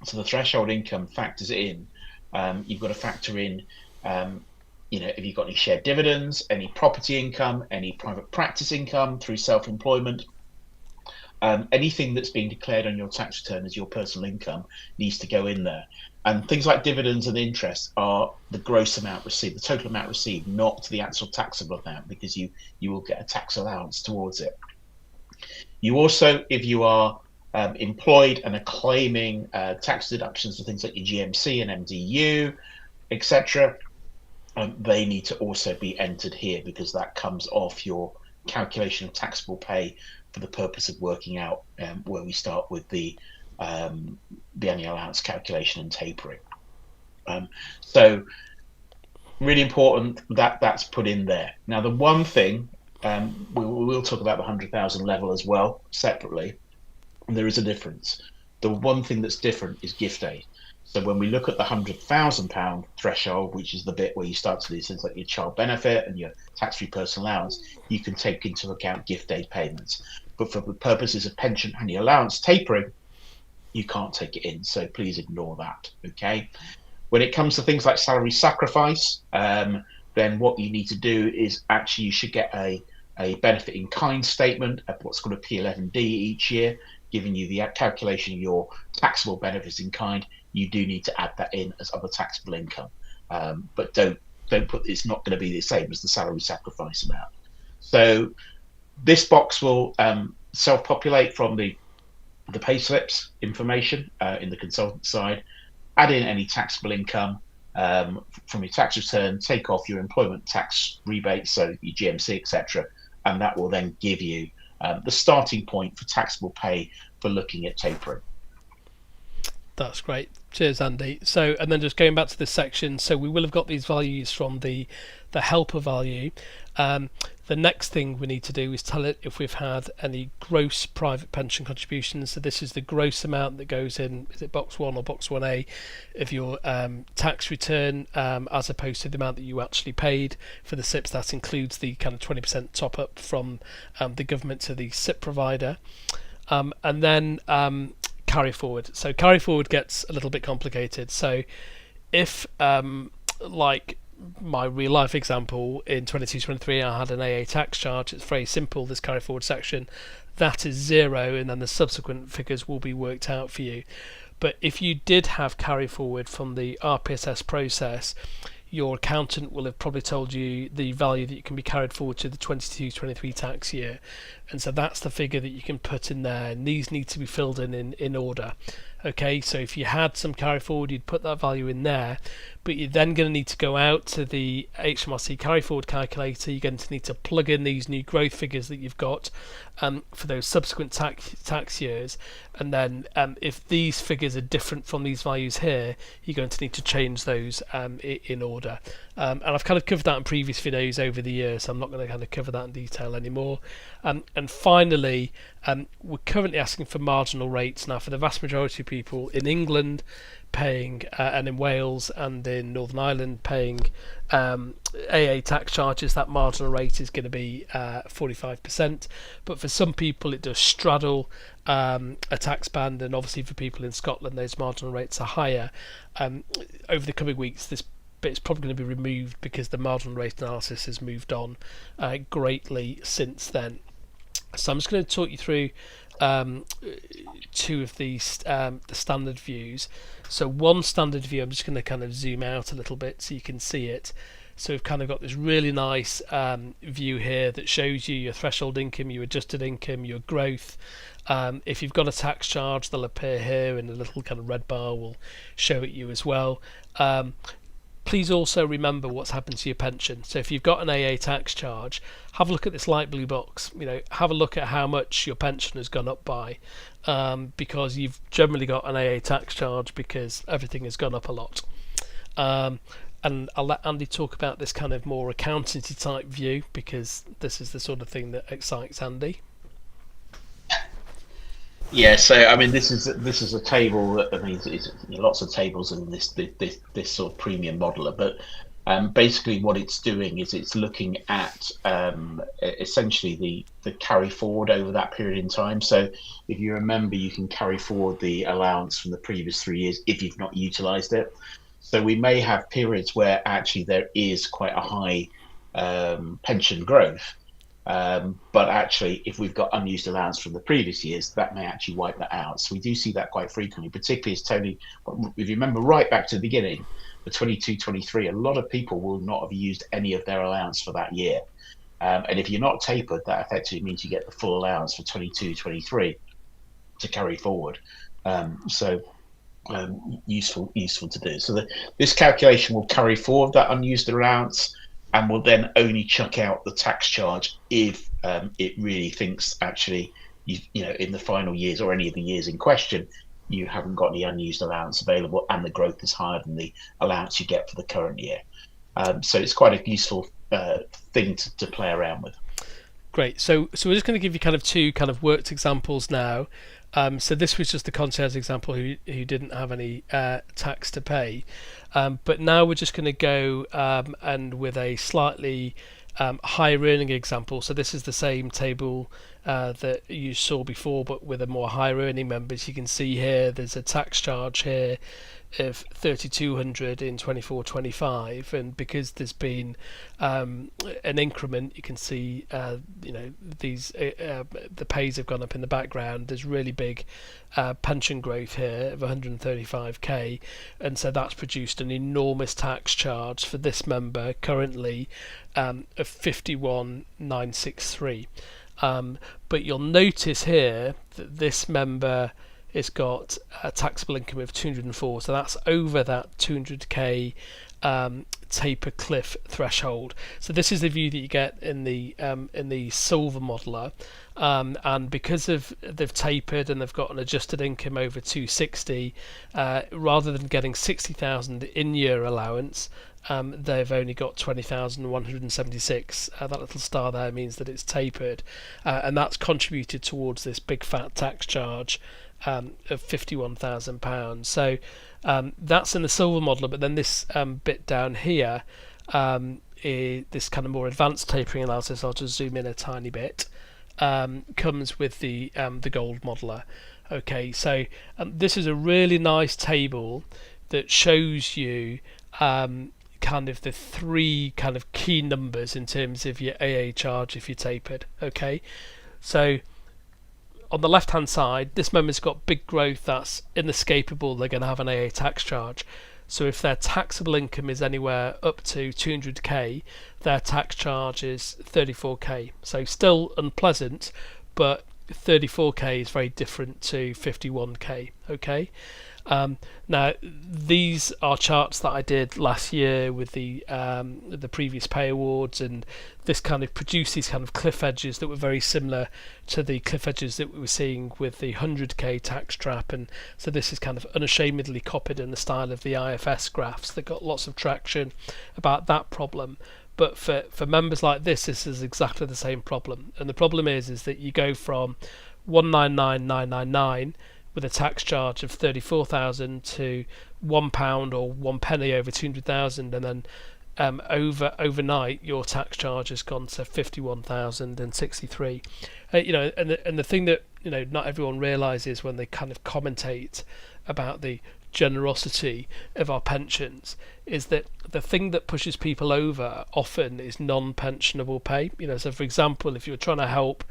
So the threshold income factors in. You've got to factor in, if you've got any shared dividends, any property income, any private practice income through self-employment. Anything that's being declared on your tax return as your personal income needs to go in there. And things like dividends and interest are the gross amount received, the total amount received, not the actual taxable amount, because you will get a tax allowance towards it. You also, if you are employed and are claiming tax deductions for things like your GMC and MDU, etc., they need to also be entered here, because that comes off your calculation of taxable pay for the purpose of working out where we start with the annual allowance calculation and tapering. So really important that that's put in there. Now, the one thing, we'll talk about the 100,000 level as well separately. There is a difference. The one thing that's different is gift aid. So when we look at the £100,000 threshold, which is the bit where you start to do things like your child benefit and your tax-free personal allowance, you can take into account gift aid payments. But for the purposes of pension annual allowance tapering, you can't take it in. So please ignore that, okay? When it comes to things like salary sacrifice, then what you need to do is actually you should get a benefit in kind statement of what's called a P11D each year, giving you the calculation of your taxable benefits in kind. You do need to add that in as other taxable income, but don't put, it's not going to be the same as the salary sacrifice amount. So this box will self-populate from the pay slips information in the consultant side. Add in any taxable income from your tax return, take off your employment tax rebates, so your GMC, etc., and that will then give you the starting point for taxable pay for looking at tapering. That's great. Cheers, Andy. So, and then just going back to this section, so we will have got these values from the helper value. The next thing we need to do is tell it if we've had any gross private pension contributions. So this is the gross amount that goes in, is it box 1 or box 1A of your tax return, as opposed to the amount that you actually paid for the SIPPs. That includes the kind of 20% top up from the government to the SIPP provider. And then carry forward. So carry forward gets a little bit complicated. So if like my real life example in 22-23, I had an AA tax charge. It's very simple, this carry forward section, that is 0, and then the subsequent figures will be worked out for you. But if you did have carry forward from the RPSS process, your accountant will have probably told you the value that you can be carried forward to the 22-23 tax year, and so that's the figure that you can put in there, and these need to be filled in order. Okay, so if you had some carry forward, you'd put that value in there, but you're then going to need to go out to the HMRC carry forward calculator. You're going to need to plug in these new growth figures that you've got for those subsequent tax years, and then if these figures are different from these values here, you're going to need to change those in order. And I've kind of covered that in previous videos over the years, so I'm not going to kind of cover that in detail anymore. And finally, we're currently asking for marginal rates now for the vast majority of people in England paying and in Wales and in Northern Ireland paying AA tax charges. That marginal rate is going to be 45%, but for some people it does straddle a tax band, and obviously for people in Scotland those marginal rates are higher. Over the coming weeks this bit's probably going to be removed because the marginal rate analysis has moved on greatly since then. So I'm just going to talk you through two of these the standard views. So one standard view, I'm just going to kind of zoom out a little bit so you can see it. So we've kind of got this really nice view here that shows you your threshold income, your adjusted income, your growth. If you've got a tax charge, they'll appear here, and a little kind of red bar will show it you as well. Please also remember what's happened to your pension. So if you've got an AA tax charge, have a look at this light blue box. Have a look at how much your pension has gone up by, because you've generally got an AA tax charge because everything has gone up a lot. And I'll let Andy talk about this kind of more accountancy type view, because this is the sort of thing that excites Andy. Yeah, so I mean, this is a table that, I mean, it's lots of tables in this sort of premium modeler, but Basically, what it's doing is it's looking at essentially the carry forward over that period in time. So if you remember, you can carry forward the allowance from the previous 3 years if you've not utilised it. So we may have periods where actually there is quite a high pension growth. But actually, if we've got unused allowance from the previous years, that may actually wipe that out. So we do see that quite frequently, particularly as Tony, if you remember right back to the beginning, the 22-23, a lot of people will not have used any of their allowance for that year. And if you're not tapered, that effectively means you get the full allowance for 22-23 to carry forward. Useful to do. So this calculation will carry forward that unused allowance, and will then only chuck out the tax charge if it really thinks actually, in the final years or any of the years in question, you haven't got any unused allowance available and the growth is higher than the allowance you get for the current year. So it's quite a useful thing to play around with. Great. So we're just going to give you kind of two kind of worked examples now. So this was just the concierge example who didn't have any tax to pay. But now we're just going to go and with a slightly higher earning example. So this is the same table that you saw before, but with a more higher earning members. You can see here there's a tax charge here of 3,200 in 24-25, and because there's been an increment, you can see these the pays have gone up in the background. There's really big pension growth here of 135k, and so that's produced an enormous tax charge for this member currently of 51,963. But you'll notice here that this member has got a taxable income of 204, so that's over that 200k taper cliff threshold. So this is the view that you get in the silver modeler, and because they've tapered and they've got an adjusted income over 260, rather than getting 60,000 in-year allowance, they've only got 20,176. That little star there means that it's tapered, and that's contributed towards this big fat tax charge of £51,000. So that's in the silver modeler, but then this bit down here, this kind of more advanced tapering analysis, I'll just zoom in a tiny bit, comes with the gold modeler. Okay, so this is a really nice table that shows you kind of the three kind of key numbers in terms of your AA charge if you're tapered. Okay, so on the left hand side, this member's got big growth, that's inescapable, they're going to have an AA tax charge. So if their taxable income is anywhere up to 200k, their tax charge is 34k. So still unpleasant, but 34k is very different to 51k. Okay. Now these are charts that I did last year with the previous pay awards, and this kind of produced these kind of cliff edges that were very similar to the cliff edges that we were seeing with the 100k tax trap, and so this is kind of unashamedly copied in the style of the IFS graphs that got lots of traction about that problem. But for members like this is exactly the same problem, and the problem is that you go from 199,999 with a tax charge of 34,000 to £1 or 1 penny over 200,000, and then overnight your tax charge has gone to 51,063. And the thing that not everyone realises when they kind of commentate about the generosity of our pensions is that the thing that pushes people over often is non-pensionable pay. So for example, if you're trying to help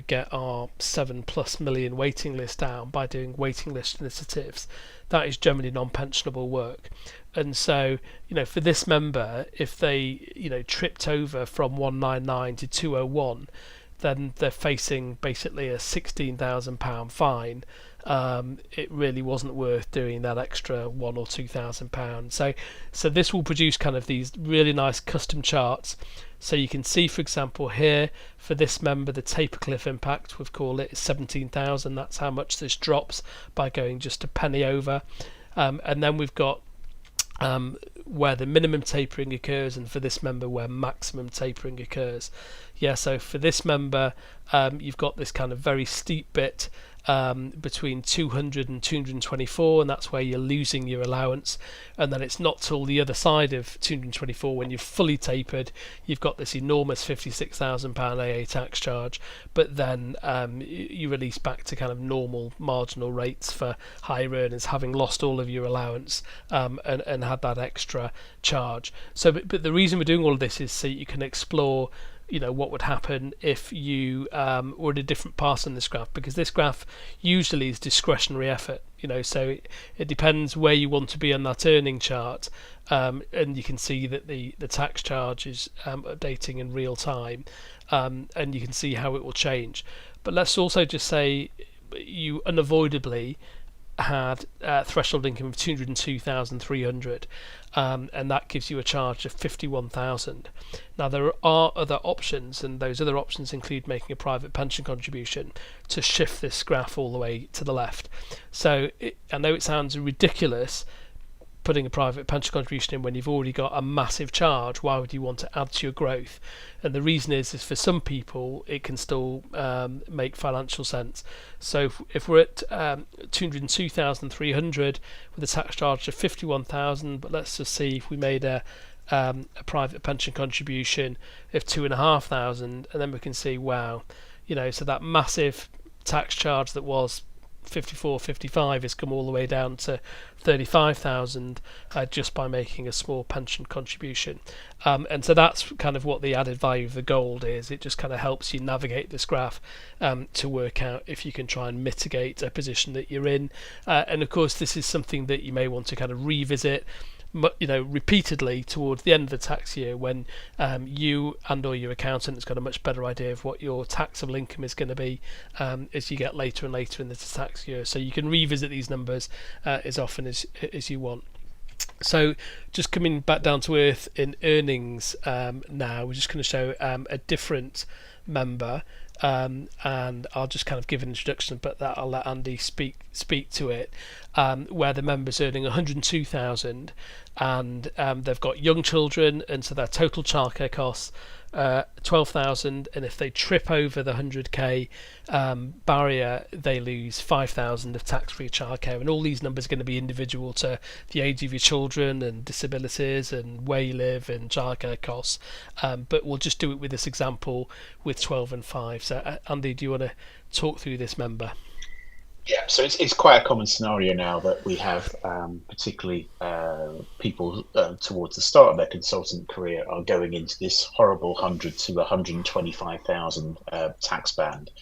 get our 7+ million waiting list down by doing waiting list initiatives, that is generally non-pensionable work. And so for this member, if they tripped over from 199 to 201, then they're facing basically a £16,000 fine. It really wasn't worth doing that extra £1,000 or £2,000. So this will produce kind of these really nice custom charts. So you can see, for example, here for this member, the taper cliff impact, we've called it, is 17,000. That's how much this drops by going just a penny over. And then we've got where the minimum tapering occurs, and for this member where maximum tapering occurs. So for this member, you've got this kind of very steep bit between 200 and 224, and that's where you're losing your allowance. And then it's not till the other side of 224, when you've fully tapered, you've got this enormous £56,000 AA tax charge, but then you release back to kind of normal marginal rates for higher earners, having lost all of your allowance and had that extra charge. So, but the reason we're doing all of this is so you can explore what would happen if you were in a different pass on this graph, because this graph usually is discretionary effort, so it depends where you want to be on that earning chart, and you can see that the tax charge is updating in real time, and you can see how it will change. But let's also just say you unavoidably had threshold income of 202,300, and that gives you a charge of 51,000. Now there are other options, and those other options include making a private pension contribution to shift this graph all the way to the left. So I know it sounds ridiculous putting a private pension contribution in when you've already got a massive charge. Why would you want to add to your growth? And the reason is for some people it can still make financial sense. So if we're at 202,300 with a tax charge of 51,000, but let's just see if we made a private pension contribution of 2,500, and then we can see, wow, so that massive tax charge that was 54, 55 has come all the way down to 35,000 just by making a small pension contribution, and so that's kind of what the added value of the gold is. It just kind of helps you navigate this graph to work out if you can try and mitigate a position that you're in, and of course this is something that you may want to kind of revisit repeatedly towards the end of the tax year, when you and or your accountant has got a much better idea of what your taxable income is going to be as you get later and later in the tax year. So you can revisit these numbers as often as you want. So just coming back down to earth in earnings now, we're just going to show a different member, and I'll just kind of give an introduction, but that I'll let Andy speak to it, where the member's earning 102,000, and they've got young children, and so their total childcare costs 12,000, and if they trip over the 100k barrier, they lose 5,000 of tax-free childcare. And all these numbers are going to be individual to the age of your children and disabilities and where you live and childcare costs, but we'll just do it with this example with 12 and 5. So Andy, do you want to talk through this member? Yeah, so it's quite a common scenario now that we have, particularly people towards the start of their consultant career are going into this horrible 100 to 125,000 tax band.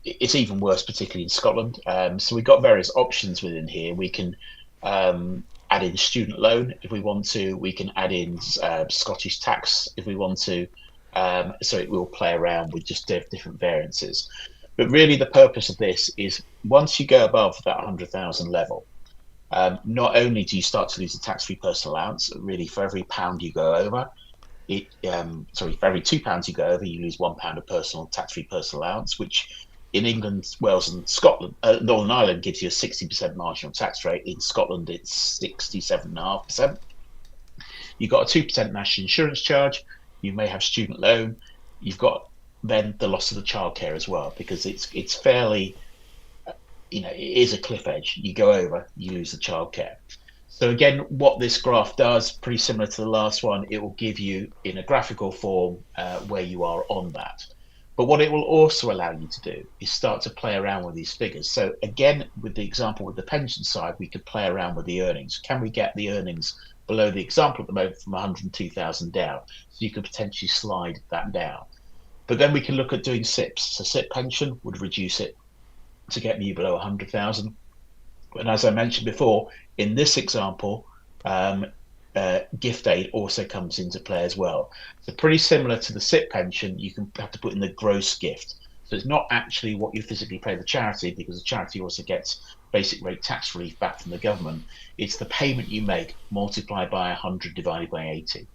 It's even worse, particularly in Scotland. So we've got various options within here. We can add in student loan if we want to. We can add in Scottish tax if we want to. So it will play around with just different variances. But really the purpose of this is once you go above that 100,000 level, not only do you start to lose the tax-free personal allowance, really for every pound you go over, for every £2 you go over, you lose £1 of personal tax-free personal allowance, which in England, Wales and Scotland, Northern Ireland gives you a 60% marginal tax rate. In Scotland, it's 67.5%. You've got a 2% national insurance charge. You may have student loan. You've got then the loss of the childcare as well, because it's fairly, it is a cliff edge. You go over, you lose the childcare. So again, what this graph does, pretty similar to the last one, it will give you in a graphical form where you are on that. But what it will also allow you to do is start to play around with these figures. So again, with the example with the pension side, we could play around with the earnings. Can we get the earnings below the example at the moment from 102,000 down? So you could potentially slide that down. But then we can look at doing SIPPs. So SIPP pension would reduce it to get you below 100,000. And as I mentioned before, in this example, gift aid also comes into play as well. So pretty similar to the SIPP pension, you can have to put in the gross gift. So it's not actually what you physically pay the charity, because the charity also gets basic rate tax relief back from the government. It's the payment you make multiplied by 100 divided by 80.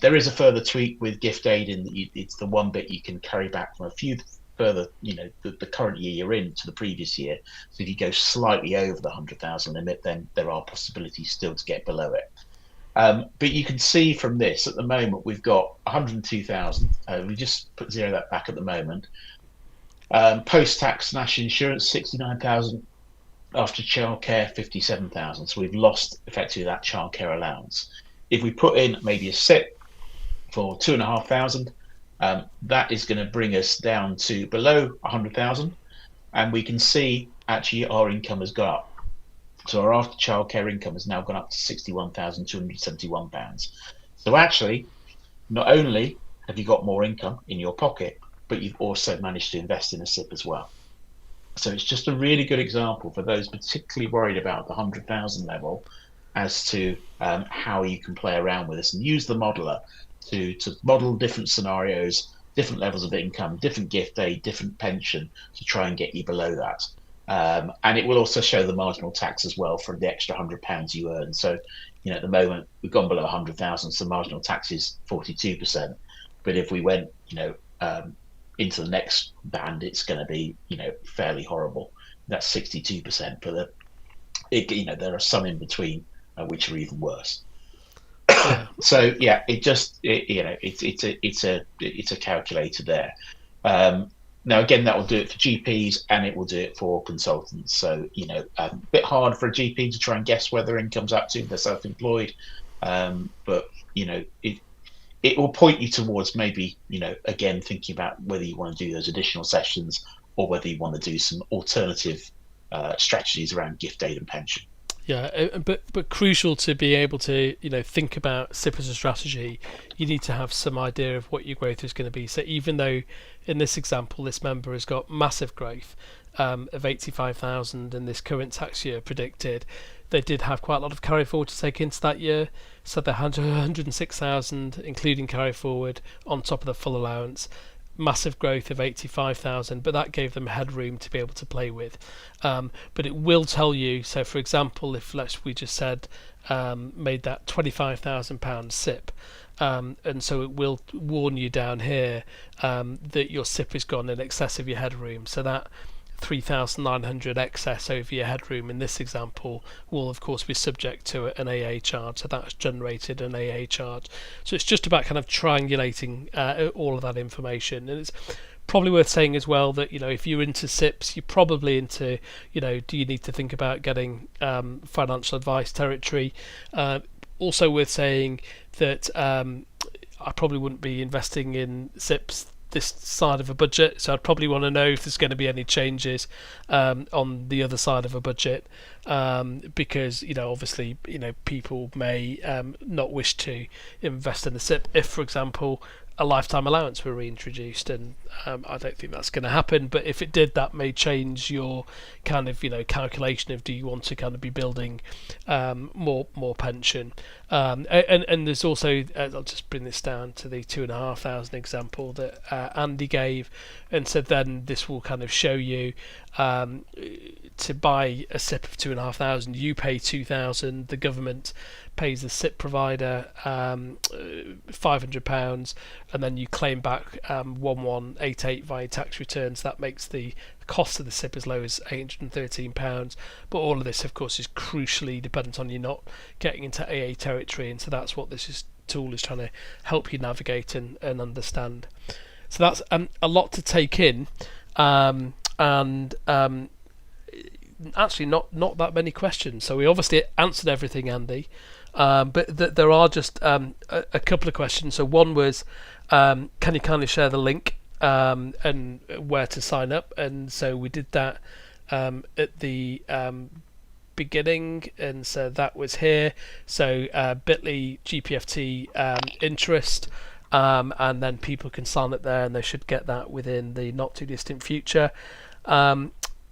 There is a further tweak with gift aid in that it's the one bit you can carry back from a few further, the current year you're in to the previous year. So if you go slightly over the 100,000 limit, then there are possibilities still to get below it. But you can see from this at the moment we've got 102,000. We just zero that back at the moment. Post-tax national insurance 69,000. After childcare 57,000. So we've lost effectively that childcare allowance. If we put in maybe a SIP for 2,500, that is going to bring us down to below 100,000, and we can see actually our income has gone up. So our after childcare income has now gone up to £61,271. So actually, not only have you got more income in your pocket, but you've also managed to invest in a SIP as well. So it's just a really good example for those particularly worried about the 100,000 level as to how you can play around with this and use the modeler to model different scenarios, different levels of income, different gift aid, different pension to try and get you below that. And it will also show the marginal tax as well for the extra £100 you earn. So, at the moment we've gone below 100,000, so marginal tax is 42%. But if we went, into the next band, it's going to be, fairly horrible. That's 62%. But there are some in between which are even worse. Yeah. So yeah, it's a calculator there. Now again, that will do it for GPs and it will do it for consultants. So a bit hard for a GP to try and guess where their income's up to if they're self-employed, but it will point you towards maybe again thinking about whether you want to do those additional sessions or whether you want to do some alternative strategies around gift aid and pension. Yeah, but crucial to be able to think about SIPP as a strategy, you need to have some idea of what your growth is going to be. So even though in this example this member has got massive growth of 85,000 in this current tax year predicted, they did have quite a lot of carry forward to take into that year. So they had 106,000 including carry forward on top of the full allowance. Massive growth of 85,000, but that gave them headroom to be able to play with. But it will tell you, so for example, if we just said made that £25,000 SIP, and so it will warn you down here that your SIP has gone in excess of your headroom. So that 3,900 excess over your headroom in this example will of course be subject to an AA charge, so that's generated an AA charge. So it's just about kind of triangulating all of that information, and it's probably worth saying as well that if you're into SIPs, you're probably into do you need to think about getting financial advice territory. Also worth saying that I probably wouldn't be investing in SIPs this side of a budget, so I'd probably want to know if there's going to be any changes on the other side of a budget, because obviously people may not wish to invest in a SIP if, for example, a lifetime allowance were reintroduced, and I don't think that's going to happen, but if it did, that may change your kind of calculation of do you want to kind of be building more pension, and there's also I'll just bring this down to the 2,500 example that Andy gave and said then this will kind of show you to buy a SIP of 2,500 you pay 2,000, the government pays the SIP provider £500, and then you claim back 1188 via tax returns. That makes the cost of the SIP as low as £813. But all of this, of course, is crucially dependent on you not getting into AA territory, and so that's what this tool is trying to help you navigate and understand. So that's a lot to take in, and actually not that many questions. So we obviously answered everything, Andy. But there are just a couple of questions. So one was, can you kindly share the link and where to sign up? And so we did that at the beginning, and so that was here. So bit.ly GPFT interest, and then people can sign up there, and they should get that within the not too distant future.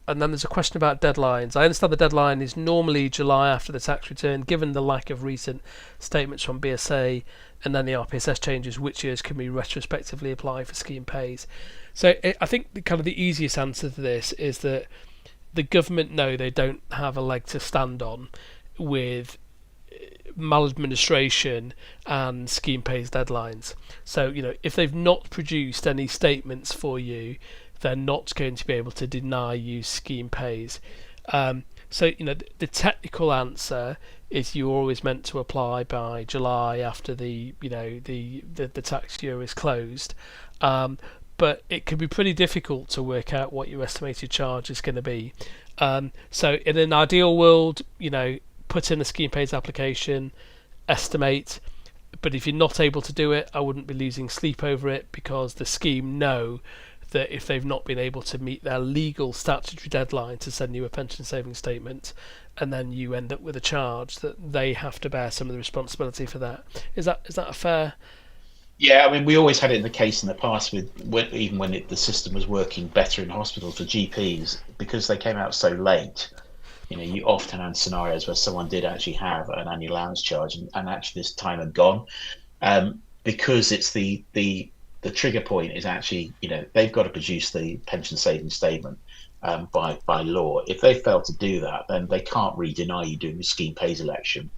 And then there's a question about deadlines. I understand the deadline is normally July after the tax return. Given the lack of recent statements from BSA and then the RPSS changes, which years can we retrospectively apply for scheme pays? So I think the easiest answer to this is that the government know they don't have a leg to stand on with maladministration and scheme pays deadlines. So if they've not produced any statements for you, they're not going to be able to deny you scheme pays. So the technical answer is you're always meant to apply by July after the tax year is closed. But it can be pretty difficult to work out what your estimated charge is going to be. So in an ideal world, put in a scheme pays application, estimate. But if you're not able to do it, I wouldn't be losing sleep over it, because the scheme know that if they've not been able to meet their legal statutory deadline to send you a pension savings statement, and then you end up with a charge, that they have to bear some of the responsibility for that. Is that a fair? Yeah, I mean, we always had it in the case in the past even when the system was working better in hospitals for GPs, because they came out so late. You often had scenarios where someone did actually have an annual allowance charge, and actually this time had gone, because it's the trigger point is actually, they've got to produce the pension savings statement by law. If they fail to do that, then they can't really deny you doing the scheme pays election.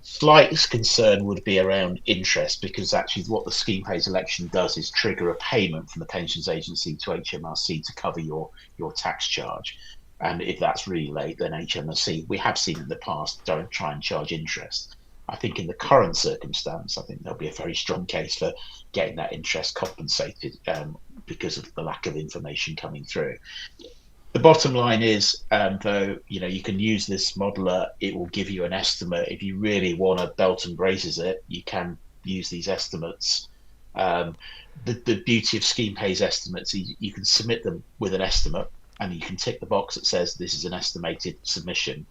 Slight concern would be around interest, because actually what the scheme pays election does is trigger a payment from the pensions agency to HMRC to cover your tax charge. And if that's really late, then HMRC, we have seen in the past, don't try and charge interest. I think in the current circumstance, I think there'll be a very strong case for getting that interest compensated, because of the lack of information coming through. The bottom line is, though, you can use this modeler. It will give you an estimate. If you really want to belt and braces it, you can use these estimates. The beauty of scheme pays estimates is you can submit them with an estimate, and you can tick the box that says this is an estimated submission.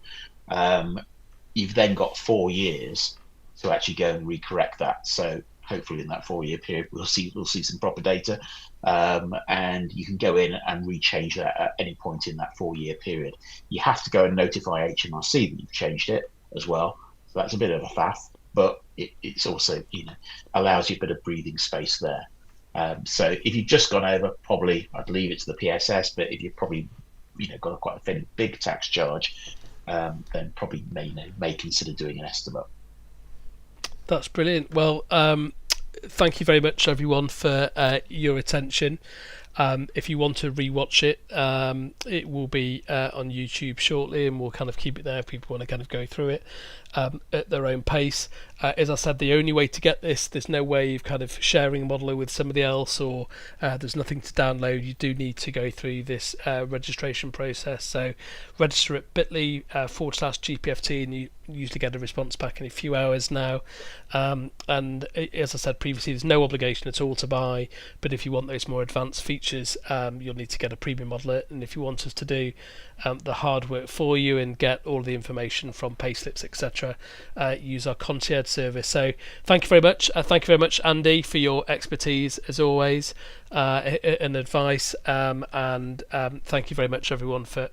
You've then got 4 years to actually go and recorrect that. So hopefully in that 4-year period, we'll see some proper data, and you can go in and rechange that at any point in that 4-year period. You have to go and notify HMRC that you've changed it as well. So that's a bit of a faff, but it's also, allows you a bit of breathing space there. So if you've just gone over, probably, I believe it's the PSS, but if you've probably, got a quite a big tax charge, then probably may consider doing an estimate. That's brilliant. Well, thank you very much, everyone, for your attention. If you want to rewatch it, it will be on YouTube shortly, and we'll kind of keep it there if people want to kind of go through it at their own pace. As I said, the only way to get this, there's no way of kind of sharing a modeler with somebody else, or there's nothing to download. You do need to go through this registration process. So register at bit.ly/GPFT, and you usually get a response back in a few hours now. And as I said previously, there's no obligation at all to buy, but if you want those more advanced features, you'll need to get a premium modeler. And if you want us to do the hard work for you and get all the information from payslips, etc., use our Concierge service. So thank you very much. Thank you very much, Andy, for your expertise as always, and advice. And thank you very much, everyone, for